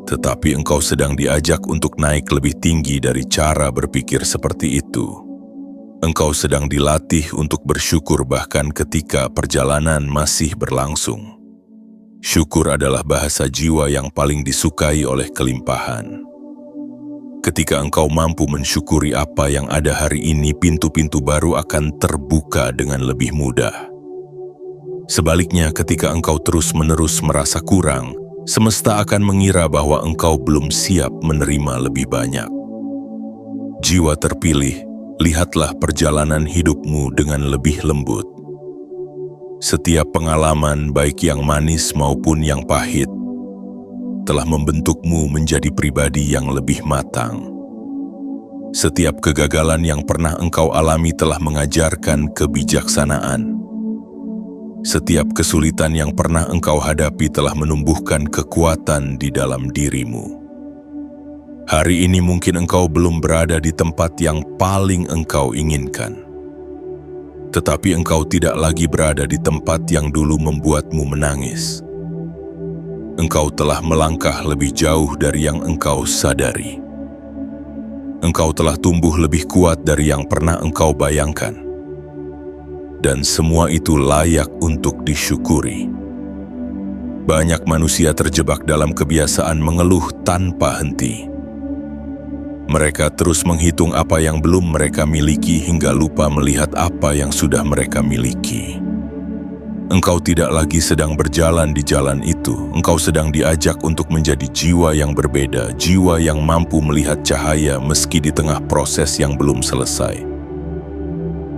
Tetapi engkau sedang diajak untuk naik lebih tinggi dari cara berpikir seperti itu. Engkau sedang dilatih untuk bersyukur bahkan ketika perjalanan masih berlangsung. Syukur adalah bahasa jiwa yang paling disukai oleh kelimpahan. Ketika engkau mampu mensyukuri apa yang ada hari ini, pintu-pintu baru akan terbuka dengan lebih mudah. Sebaliknya, ketika engkau terus-menerus merasa kurang, semesta akan mengira bahwa engkau belum siap menerima lebih banyak. Jiwa terpilih, lihatlah perjalanan hidupmu dengan lebih lembut. Setiap pengalaman, baik yang manis maupun yang pahit, telah membentukmu menjadi pribadi yang lebih matang. Setiap kegagalan yang pernah engkau alami telah mengajarkan kebijaksanaan. Setiap kesulitan yang pernah engkau hadapi telah menumbuhkan kekuatan di dalam dirimu. Hari ini mungkin engkau belum berada di tempat yang paling engkau inginkan. Tetapi engkau tidak lagi berada di tempat yang dulu membuatmu menangis. Engkau telah melangkah lebih jauh dari yang engkau sadari. Engkau telah tumbuh lebih kuat dari yang pernah engkau bayangkan. Dan semua itu layak untuk disyukuri. Banyak manusia terjebak dalam kebiasaan mengeluh tanpa henti. Mereka terus menghitung apa yang belum mereka miliki hingga lupa melihat apa yang sudah mereka miliki. Engkau tidak lagi sedang berjalan di jalan itu. Engkau sedang diajak untuk menjadi jiwa yang berbeda, jiwa yang mampu melihat cahaya meski di tengah proses yang belum selesai.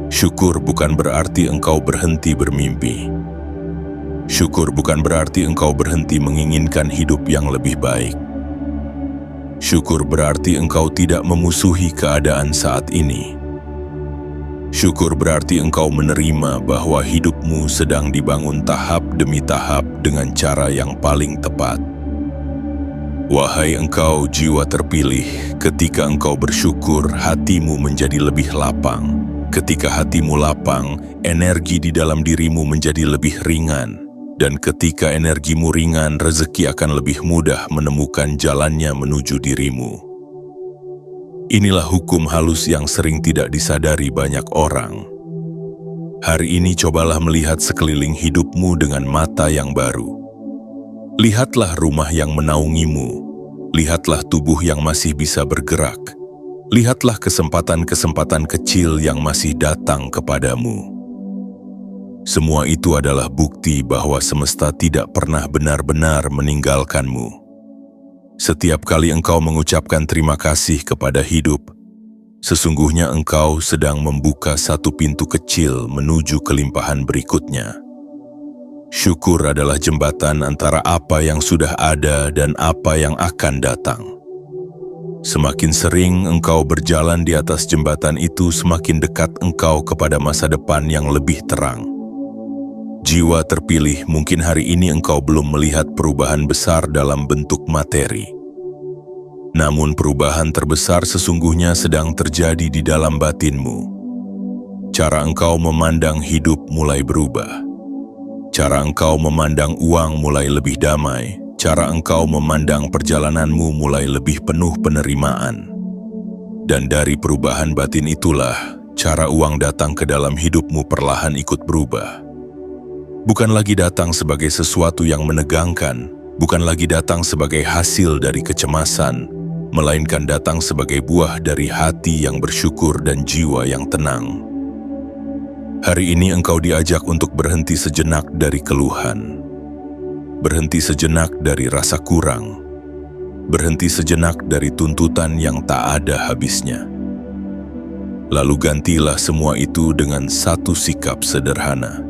Syukur bukan berarti engkau berhenti bermimpi. Syukur bukan berarti engkau berhenti menginginkan hidup yang lebih baik. Syukur berarti engkau tidak memusuhi keadaan saat ini. Syukur berarti engkau menerima bahwa hidupmu sedang dibangun tahap demi tahap dengan cara yang paling tepat. Wahai engkau jiwa terpilih, ketika engkau bersyukur, hatimu menjadi lebih lapang. Ketika hatimu lapang, energi di dalam dirimu menjadi lebih ringan. Dan ketika energimu ringan, rezeki akan lebih mudah menemukan jalannya menuju dirimu. Inilah hukum halus yang sering tidak disadari banyak orang. Hari ini cobalah melihat sekeliling hidupmu dengan mata yang baru. Lihatlah rumah yang menaungimu. Lihatlah tubuh yang masih bisa bergerak. Lihatlah kesempatan-kesempatan kecil yang masih datang kepadamu. Semua itu adalah bukti bahwa semesta tidak pernah benar-benar meninggalkanmu. Setiap kali engkau mengucapkan terima kasih kepada hidup, sesungguhnya engkau sedang membuka satu pintu kecil menuju kelimpahan berikutnya. Syukur adalah jembatan antara apa yang sudah ada dan apa yang akan datang. Semakin sering engkau berjalan di atas jembatan itu, semakin dekat engkau kepada masa depan yang lebih terang. Jiwa terpilih, mungkin hari ini engkau belum melihat perubahan besar dalam bentuk materi. Namun perubahan terbesar sesungguhnya sedang terjadi di dalam batinmu. Cara engkau memandang hidup mulai berubah. Cara engkau memandang uang mulai lebih damai. Cara engkau memandang perjalananmu mulai lebih penuh penerimaan. Dan dari perubahan batin itulah, cara uang datang ke dalam hidupmu perlahan ikut berubah. Bukan lagi datang sebagai sesuatu yang menegangkan, bukan lagi datang sebagai hasil dari kecemasan, melainkan datang sebagai buah dari hati yang bersyukur dan jiwa yang tenang. Hari ini engkau diajak untuk berhenti sejenak dari keluhan, berhenti sejenak dari rasa kurang, berhenti sejenak dari tuntutan yang tak ada habisnya. Lalu gantilah semua itu dengan satu sikap sederhana.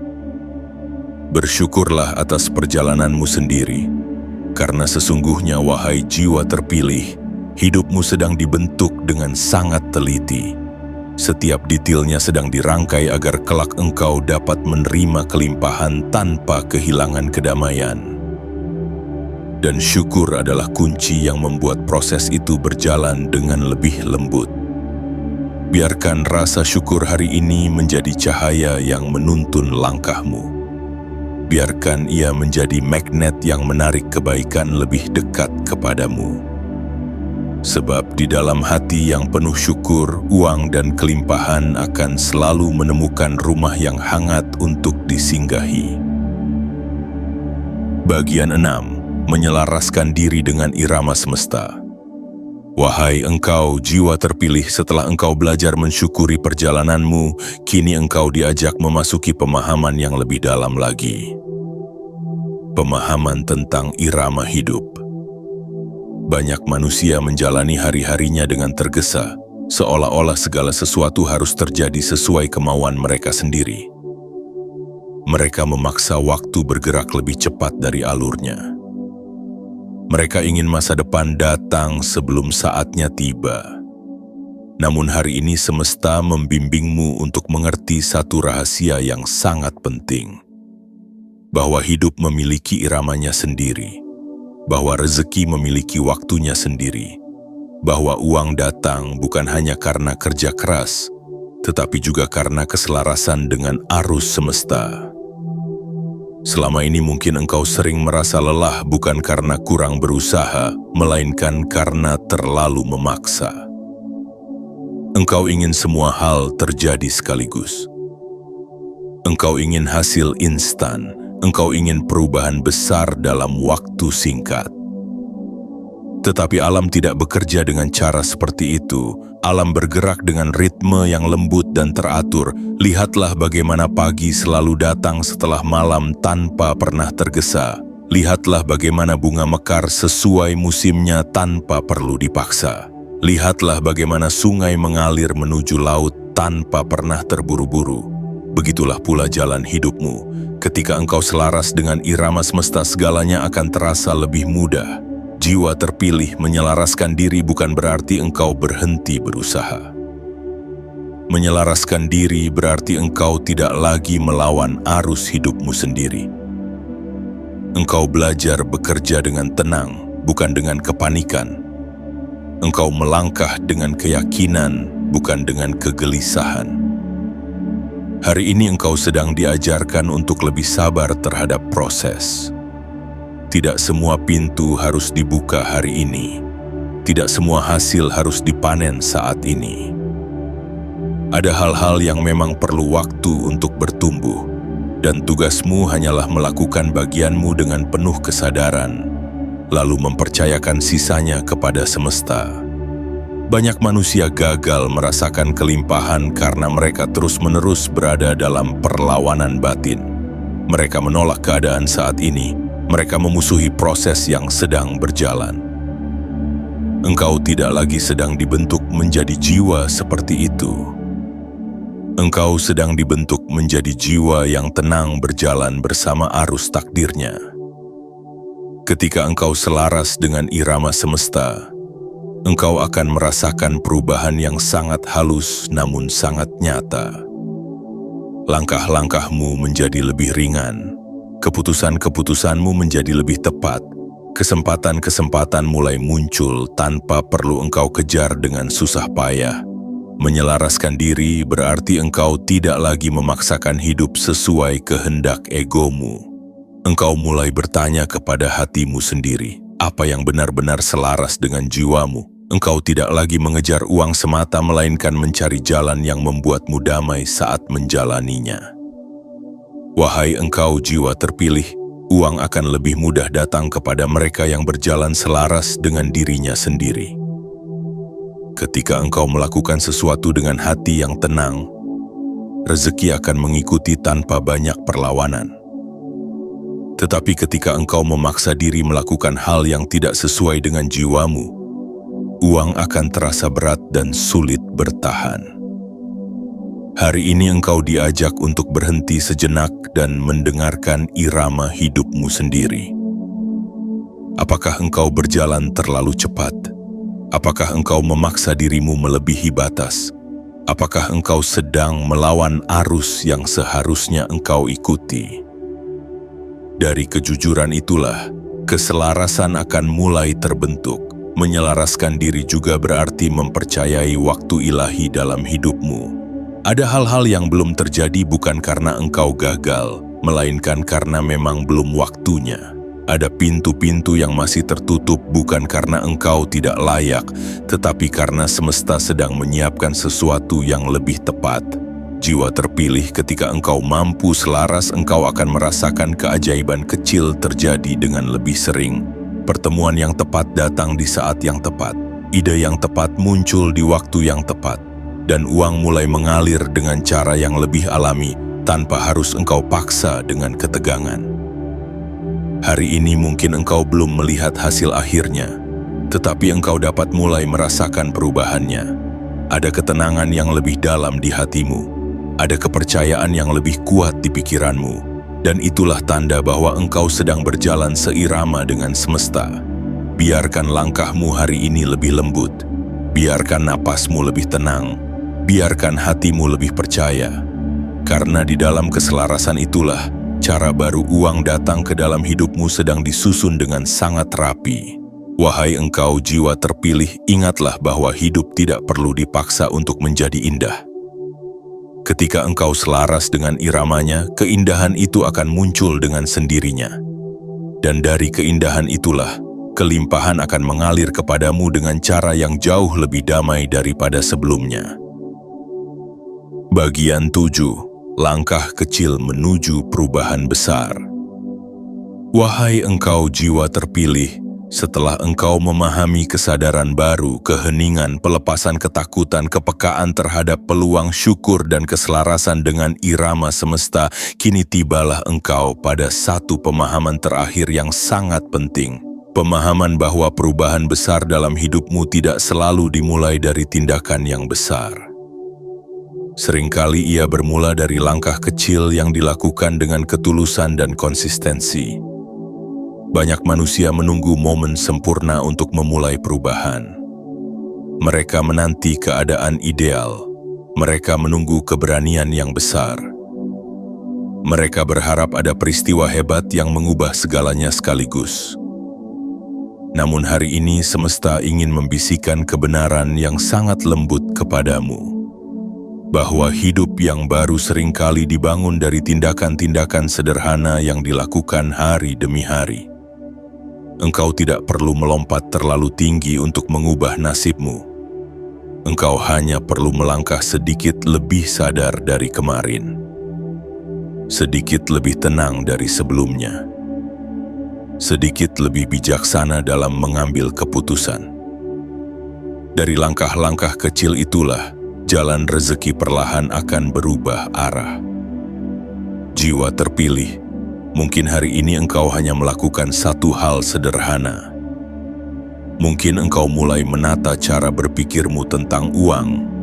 Bersyukurlah atas perjalananmu sendiri, karena sesungguhnya wahai jiwa terpilih, hidupmu sedang dibentuk dengan sangat teliti. Setiap detailnya sedang dirangkai agar kelak engkau dapat menerima kelimpahan tanpa kehilangan kedamaian. Dan syukur adalah kunci yang membuat proses itu berjalan dengan lebih lembut. Biarkan rasa syukur hari ini menjadi cahaya yang menuntun langkahmu. Biarkan ia menjadi magnet yang menarik kebaikan lebih dekat kepadamu. Sebab di dalam hati yang penuh syukur, uang dan kelimpahan akan selalu menemukan rumah yang hangat untuk disinggahi. Bagian 6. Menyelaraskan diri dengan irama semesta. Wahai engkau jiwa terpilih, setelah engkau belajar mensyukuri perjalananmu, kini engkau diajak memasuki pemahaman yang lebih dalam lagi. Pemahaman tentang irama hidup. Banyak manusia menjalani hari-harinya dengan tergesa, seolah-olah segala sesuatu harus terjadi sesuai kemauan mereka sendiri. Mereka memaksa waktu bergerak lebih cepat dari alurnya. Mereka ingin masa depan datang sebelum saatnya tiba. Namun hari ini semesta membimbingmu untuk mengerti satu rahasia yang sangat penting. bahwa hidup memiliki iramanya sendiri, bahwa rezeki memiliki waktunya sendiri, bahwa uang datang bukan hanya karena kerja keras, tetapi juga karena keselarasan dengan arus semesta. Selama ini mungkin engkau sering merasa lelah bukan karena kurang berusaha, melainkan karena terlalu memaksa. Engkau ingin semua hal terjadi sekaligus. Engkau ingin hasil instan. Engkau ingin perubahan besar dalam waktu singkat. Tetapi alam tidak bekerja dengan cara seperti itu. Alam bergerak dengan ritme yang lembut dan teratur. Lihatlah bagaimana pagi selalu datang setelah malam tanpa pernah tergesa. Lihatlah bagaimana bunga mekar sesuai musimnya tanpa perlu dipaksa. Lihatlah bagaimana sungai mengalir menuju laut tanpa pernah terburu-buru. Begitulah pula jalan hidupmu. Ketika engkau selaras dengan irama semesta, segalanya akan terasa lebih mudah. Jiwa terpilih menyelaraskan diri bukan berarti engkau berhenti berusaha. Menyelaraskan diri berarti engkau tidak lagi melawan arus hidupmu sendiri. Engkau belajar bekerja dengan tenang, bukan dengan kepanikan. Engkau melangkah dengan keyakinan, bukan dengan kegelisahan. Hari ini engkau sedang diajarkan untuk lebih sabar terhadap proses. Tidak semua pintu harus dibuka hari ini. Tidak semua hasil harus dipanen saat ini. Ada hal-hal yang memang perlu waktu untuk bertumbuh, dan tugasmu hanyalah melakukan bagianmu dengan penuh kesadaran, lalu mempercayakan sisanya kepada semesta. Banyak manusia gagal merasakan kelimpahan karena mereka terus-menerus berada dalam perlawanan batin. Mereka menolak keadaan saat ini. Mereka memusuhi proses yang sedang berjalan. Engkau tidak lagi sedang dibentuk menjadi jiwa seperti itu. Engkau sedang dibentuk menjadi jiwa yang tenang berjalan bersama arus takdirnya. Ketika engkau selaras dengan irama semesta, engkau akan merasakan perubahan yang sangat halus namun sangat nyata. Langkah-langkahmu menjadi lebih ringan, keputusan-keputusanmu menjadi lebih tepat, kesempatan-kesempatan mulai muncul tanpa perlu engkau kejar dengan susah payah. Menyelaraskan diri berarti engkau tidak lagi memaksakan hidup sesuai kehendak egomu. Engkau mulai bertanya kepada hatimu sendiri, apa yang benar-benar selaras dengan jiwamu. Engkau tidak lagi mengejar uang semata, melainkan mencari jalan yang membuatmu damai saat menjalaninya. Wahai engkau jiwa terpilih, uang akan lebih mudah datang kepada mereka yang berjalan selaras dengan dirinya sendiri. Ketika engkau melakukan sesuatu dengan hati yang tenang, rezeki akan mengikuti tanpa banyak perlawanan. Tetapi ketika engkau memaksa diri melakukan hal yang tidak sesuai dengan jiwamu, uang akan terasa berat dan sulit bertahan. Hari ini engkau diajak untuk berhenti sejenak dan mendengarkan irama hidupmu sendiri. Apakah engkau berjalan terlalu cepat? Apakah engkau memaksa dirimu melebihi batas? Apakah engkau sedang melawan arus yang seharusnya engkau ikuti? Dari kejujuran itulah, keselarasan akan mulai terbentuk. Menyelaraskan diri juga berarti mempercayai waktu ilahi dalam hidupmu. Ada hal-hal yang belum terjadi bukan karena engkau gagal, melainkan karena memang belum waktunya. Ada pintu-pintu yang masih tertutup bukan karena engkau tidak layak, tetapi karena semesta sedang menyiapkan sesuatu yang lebih tepat. Jiwa terpilih, ketika engkau mampu selaras, engkau akan merasakan keajaiban kecil terjadi dengan lebih sering. Pertemuan yang tepat datang di saat yang tepat. Ide yang tepat muncul di waktu yang tepat. Dan uang mulai mengalir dengan cara yang lebih alami, tanpa harus engkau paksa dengan ketegangan. Hari ini mungkin engkau belum melihat hasil akhirnya, tetapi engkau dapat mulai merasakan perubahannya. Ada ketenangan yang lebih dalam di hatimu. Ada kepercayaan yang lebih kuat di pikiranmu. Dan itulah tanda bahwa engkau sedang berjalan seirama dengan semesta. Biarkan langkahmu hari ini lebih lembut. Biarkan napasmu lebih tenang. Biarkan hatimu lebih percaya. Karena di dalam keselarasan itulah, Cara baru uang datang ke dalam hidupmu sedang disusun dengan sangat rapi. Wahai engkau jiwa terpilih, ingatlah bahwa hidup tidak perlu dipaksa untuk menjadi indah. Ketika engkau selaras dengan iramanya, keindahan itu akan muncul dengan sendirinya. Dan dari keindahan itulah, kelimpahan akan mengalir kepadamu dengan cara yang jauh lebih damai daripada sebelumnya. Bagian 7. Langkah kecil menuju perubahan besar. Wahai engkau jiwa terpilih, setelah engkau memahami kesadaran baru, keheningan, pelepasan ketakutan, kepekaan terhadap peluang, syukur, dan keselarasan dengan irama semesta, kini tibalah engkau pada satu pemahaman terakhir yang sangat penting. Pemahaman bahwa perubahan besar dalam hidupmu tidak selalu dimulai dari tindakan yang besar. Seringkali ia bermula dari langkah kecil yang dilakukan dengan ketulusan dan konsistensi. Banyak manusia menunggu momen sempurna untuk memulai perubahan. Mereka menanti keadaan ideal. Mereka menunggu keberanian yang besar. Mereka berharap ada peristiwa hebat yang mengubah segalanya sekaligus. Namun hari ini semesta ingin membisikkan kebenaran yang sangat lembut kepadamu. Bahwa hidup yang baru seringkali dibangun dari tindakan-tindakan sederhana yang dilakukan hari demi hari. Engkau tidak perlu melompat terlalu tinggi untuk mengubah nasibmu. Engkau hanya perlu melangkah sedikit lebih sadar dari kemarin. Sedikit lebih tenang dari sebelumnya. Sedikit lebih bijaksana dalam mengambil keputusan. Dari langkah-langkah kecil itulah, jalan rezeki perlahan akan berubah arah. Jiwa terpilih, mungkin hari ini engkau hanya melakukan satu hal sederhana. Mungkin engkau mulai menata cara berpikirmu tentang uang.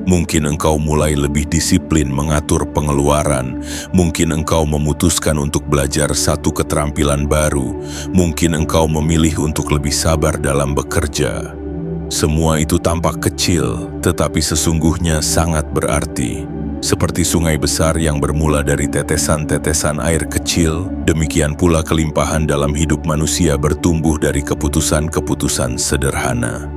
Mungkin engkau mulai lebih disiplin mengatur pengeluaran. Mungkin engkau memutuskan untuk belajar satu keterampilan baru. Mungkin engkau memilih untuk lebih sabar dalam bekerja. Semua itu tampak kecil, tetapi sesungguhnya sangat berarti. Seperti sungai besar yang bermula dari tetesan-tetesan air kecil, demikian pula kelimpahan dalam hidup manusia bertumbuh dari keputusan-keputusan sederhana.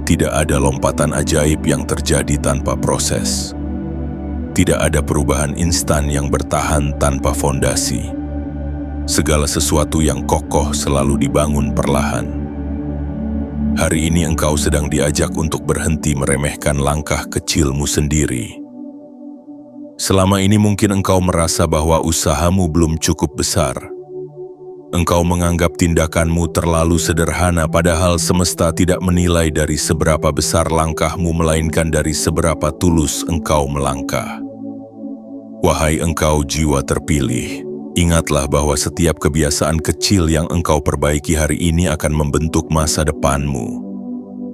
Tidak ada lompatan ajaib yang terjadi tanpa proses. Tidak ada perubahan instan yang bertahan tanpa fondasi. Segala sesuatu yang kokoh selalu dibangun perlahan. Hari ini engkau sedang diajak untuk berhenti meremehkan langkah kecilmu sendiri. Selama ini mungkin engkau merasa bahwa usahamu belum cukup besar. Engkau menganggap tindakanmu terlalu sederhana, padahal semesta tidak menilai dari seberapa besar langkahmu, melainkan dari seberapa tulus engkau melangkah. Wahai engkau jiwa terpilih, ingatlah bahwa setiap kebiasaan kecil yang engkau perbaiki hari ini akan membentuk masa depanmu.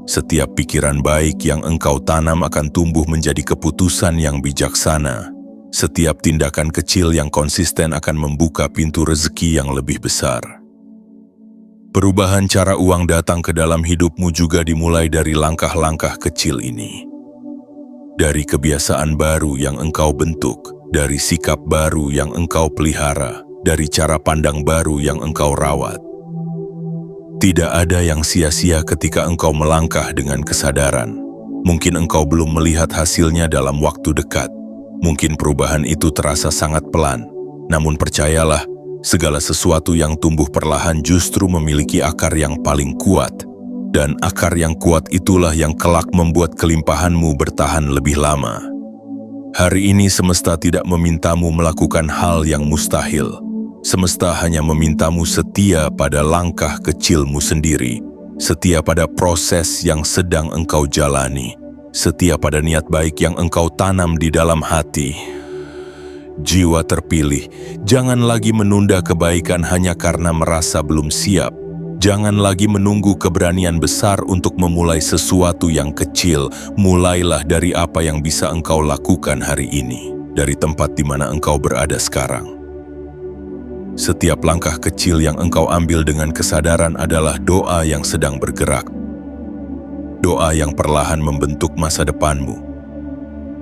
Setiap pikiran baik yang engkau tanam akan tumbuh menjadi keputusan yang bijaksana. Setiap tindakan kecil yang konsisten akan membuka pintu rezeki yang lebih besar. Perubahan cara uang datang ke dalam hidupmu juga dimulai dari langkah-langkah kecil ini. Dari kebiasaan baru yang engkau bentuk, dari sikap baru yang engkau pelihara, dari cara pandang baru yang engkau rawat. Tidak ada yang sia-sia ketika engkau melangkah dengan kesadaran. Mungkin engkau belum melihat hasilnya dalam waktu dekat. Mungkin perubahan itu terasa sangat pelan. Namun percayalah, segala sesuatu yang tumbuh perlahan justru memiliki akar yang paling kuat. Dan akar yang kuat itulah yang kelak membuat kelimpahanmu bertahan lebih lama. Hari ini semesta tidak memintamu melakukan hal yang mustahil. Semesta hanya memintamu setia pada langkah kecilmu sendiri, setia pada proses yang sedang engkau jalani, setia pada niat baik yang engkau tanam di dalam hati. Jiwa terpilih, jangan lagi menunda kebaikan hanya karena merasa belum siap. Jangan lagi menunggu keberanian besar untuk memulai sesuatu yang kecil. Mulailah dari apa yang bisa engkau lakukan hari ini, dari tempat di mana engkau berada sekarang. Setiap langkah kecil yang engkau ambil dengan kesadaran adalah doa yang sedang bergerak. Doa yang perlahan membentuk masa depanmu.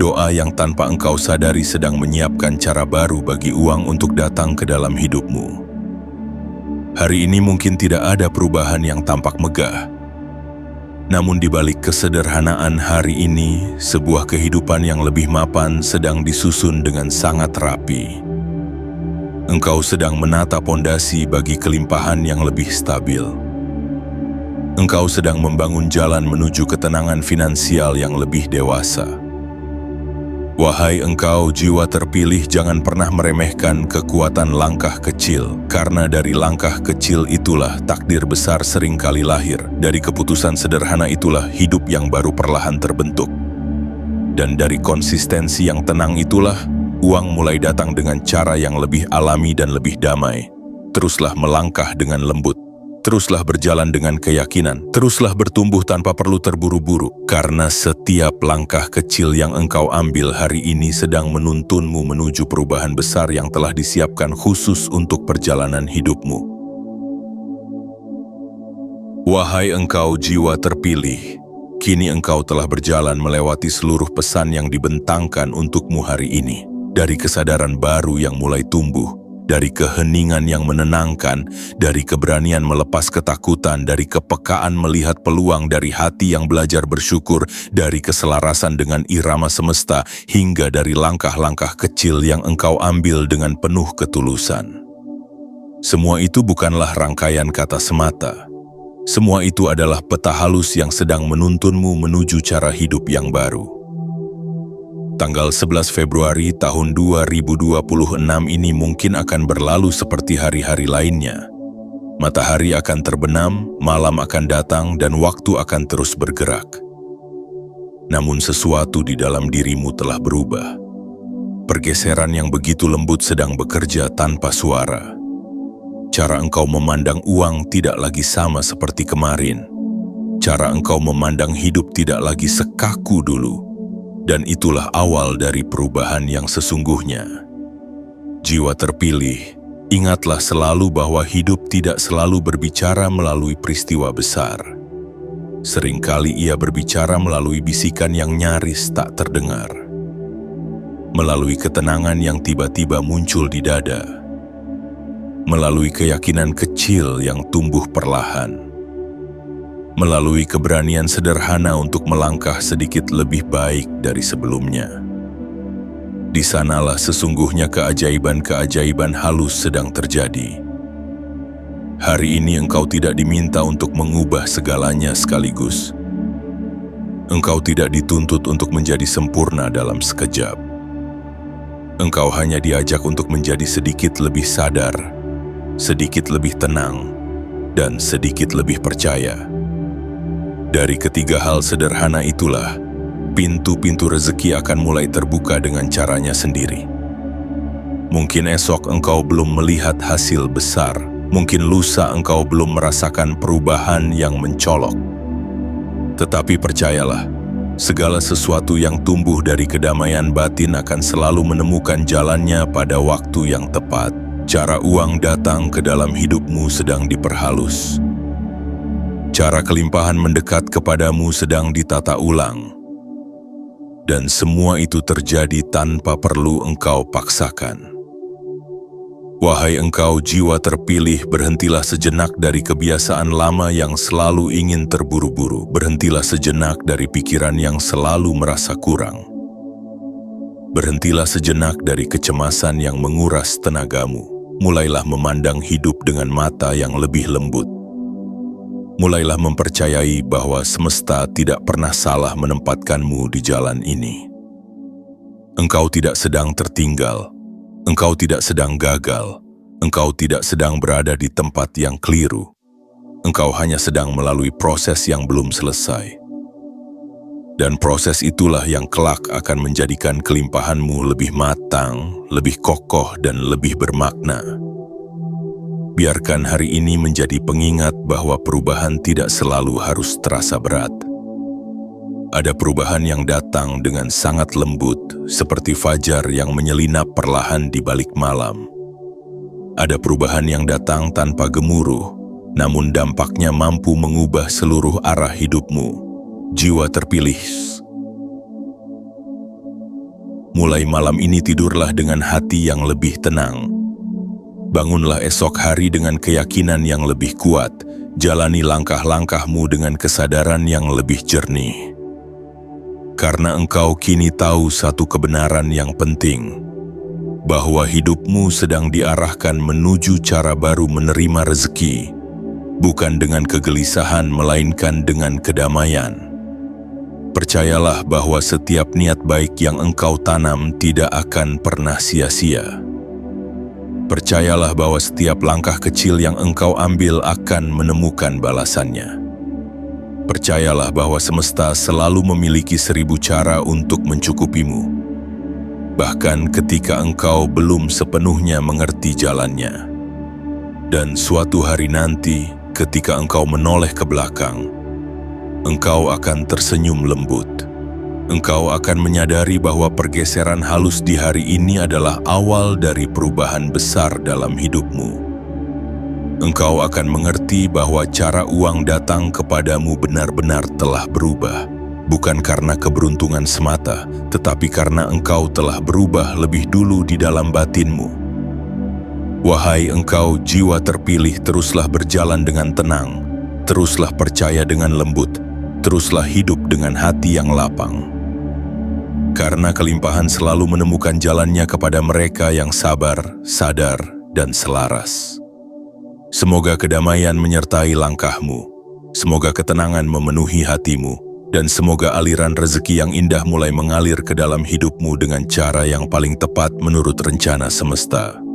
Doa yang tanpa engkau sadari sedang menyiapkan cara baru bagi uang untuk datang ke dalam hidupmu. Hari ini mungkin tidak ada perubahan yang tampak megah. Namun di balik kesederhanaan hari ini, sebuah kehidupan yang lebih mapan sedang disusun dengan sangat rapi. Engkau sedang menata pondasi bagi kelimpahan yang lebih stabil. Engkau sedang membangun jalan menuju ketenangan finansial yang lebih dewasa. Wahai engkau jiwa terpilih, jangan pernah meremehkan kekuatan langkah kecil, karena dari langkah kecil itulah takdir besar seringkali lahir. Dari keputusan sederhana itulah hidup yang baru perlahan terbentuk. Dan dari konsistensi yang tenang itulah, uang mulai datang dengan cara yang lebih alami dan lebih damai. Teruslah melangkah dengan lembut. Teruslah berjalan dengan keyakinan, teruslah bertumbuh tanpa perlu terburu-buru, karena setiap langkah kecil yang engkau ambil hari ini sedang menuntunmu menuju perubahan besar yang telah disiapkan khusus untuk perjalanan hidupmu. Wahai engkau jiwa terpilih, kini engkau telah berjalan melewati seluruh pesan yang dibentangkan untukmu hari ini, dari kesadaran baru yang mulai tumbuh, dari keheningan yang menenangkan, dari keberanian melepas ketakutan, dari kepekaan melihat peluang, dari hati yang belajar bersyukur, dari keselarasan dengan irama semesta, hingga dari langkah-langkah kecil yang engkau ambil dengan penuh ketulusan. Semua itu bukanlah rangkaian kata semata. Semua itu adalah peta halus yang sedang menuntunmu menuju cara hidup yang baru. Tanggal 11 Februari tahun 2026 ini mungkin akan berlalu seperti hari-hari lainnya. Matahari akan terbenam, malam akan datang, dan waktu akan terus bergerak. Namun sesuatu di dalam dirimu telah berubah. Pergeseran yang begitu lembut sedang bekerja tanpa suara. Cara engkau memandang uang tidak lagi sama seperti kemarin. Cara engkau memandang hidup tidak lagi sekaku dulu. Dan itulah awal dari perubahan yang sesungguhnya. Jiwa terpilih, ingatlah selalu bahwa hidup tidak selalu berbicara melalui peristiwa besar. Seringkali ia berbicara melalui bisikan yang nyaris tak terdengar. Melalui ketenangan yang tiba-tiba muncul di dada. Melalui keyakinan kecil yang tumbuh perlahan. Melalui keberanian sederhana untuk melangkah sedikit lebih baik dari sebelumnya. Di sanalah sesungguhnya keajaiban-keajaiban halus sedang terjadi. Hari ini engkau tidak diminta untuk mengubah segalanya sekaligus. Engkau tidak dituntut untuk menjadi sempurna dalam sekejap. Engkau hanya diajak untuk menjadi sedikit lebih sadar, sedikit lebih tenang, dan sedikit lebih percaya. Dari ketiga hal sederhana itulah, pintu-pintu rezeki akan mulai terbuka dengan caranya sendiri. Mungkin esok engkau belum melihat hasil besar, mungkin lusa engkau belum merasakan perubahan yang mencolok. Tetapi percayalah, segala sesuatu yang tumbuh dari kedamaian batin akan selalu menemukan jalannya pada waktu yang tepat. Cara uang datang ke dalam hidupmu sedang diperhalus. Cara kelimpahan mendekat kepadamu sedang ditata ulang. Dan semua itu terjadi tanpa perlu engkau paksakan. Wahai engkau jiwa terpilih, berhentilah sejenak dari kebiasaan lama yang selalu ingin terburu-buru. Berhentilah sejenak dari pikiran yang selalu merasa kurang. Berhentilah sejenak dari kecemasan yang menguras tenagamu. Mulailah memandang hidup dengan mata yang lebih lembut. Mulailah mempercayai bahwa semesta tidak pernah salah menempatkanmu di jalan ini. Engkau tidak sedang tertinggal, engkau tidak sedang gagal, engkau tidak sedang berada di tempat yang keliru. Engkau hanya sedang melalui proses yang belum selesai. Dan proses itulah yang kelak akan menjadikan kelimpahanmu lebih matang, lebih kokoh, dan lebih bermakna. Biarkan hari ini menjadi pengingat bahwa perubahan tidak selalu harus terasa berat. Ada perubahan yang datang dengan sangat lembut, seperti fajar yang menyelinap perlahan di balik malam. Ada perubahan yang datang tanpa gemuruh, namun dampaknya mampu mengubah seluruh arah hidupmu. Jiwa terpilih. mulai malam ini tidurlah dengan hati yang lebih tenang. Bangunlah esok hari dengan keyakinan yang lebih kuat. Jalani langkah-langkahmu dengan kesadaran yang lebih jernih. Karena engkau kini tahu satu kebenaran yang penting, bahwa hidupmu sedang diarahkan menuju cara baru menerima rezeki, bukan dengan kegelisahan melainkan dengan kedamaian. Percayalah bahwa setiap niat baik yang engkau tanam tidak akan pernah sia-sia. Percayalah bahwa setiap langkah kecil yang engkau ambil akan menemukan balasannya. Percayalah bahwa semesta selalu memiliki 1000 cara untuk mencukupimu, bahkan ketika engkau belum sepenuhnya mengerti jalannya. Dan suatu hari nanti, ketika engkau menoleh ke belakang, engkau akan tersenyum lembut. Engkau akan menyadari bahwa pergeseran halus di hari ini adalah awal dari perubahan besar dalam hidupmu. Engkau akan mengerti bahwa cara uang datang kepadamu benar-benar telah berubah, bukan karena keberuntungan semata, tetapi karena engkau telah berubah lebih dulu di dalam batinmu. Wahai engkau jiwa terpilih, teruslah berjalan dengan tenang, teruslah percaya dengan lembut, teruslah hidup dengan hati yang lapang. Karena kelimpahan selalu menemukan jalannya kepada mereka yang sabar, sadar, dan selaras. Semoga kedamaian menyertai langkahmu, semoga ketenangan memenuhi hatimu, dan semoga aliran rezeki yang indah mulai mengalir ke dalam hidupmu dengan cara yang paling tepat menurut rencana semesta.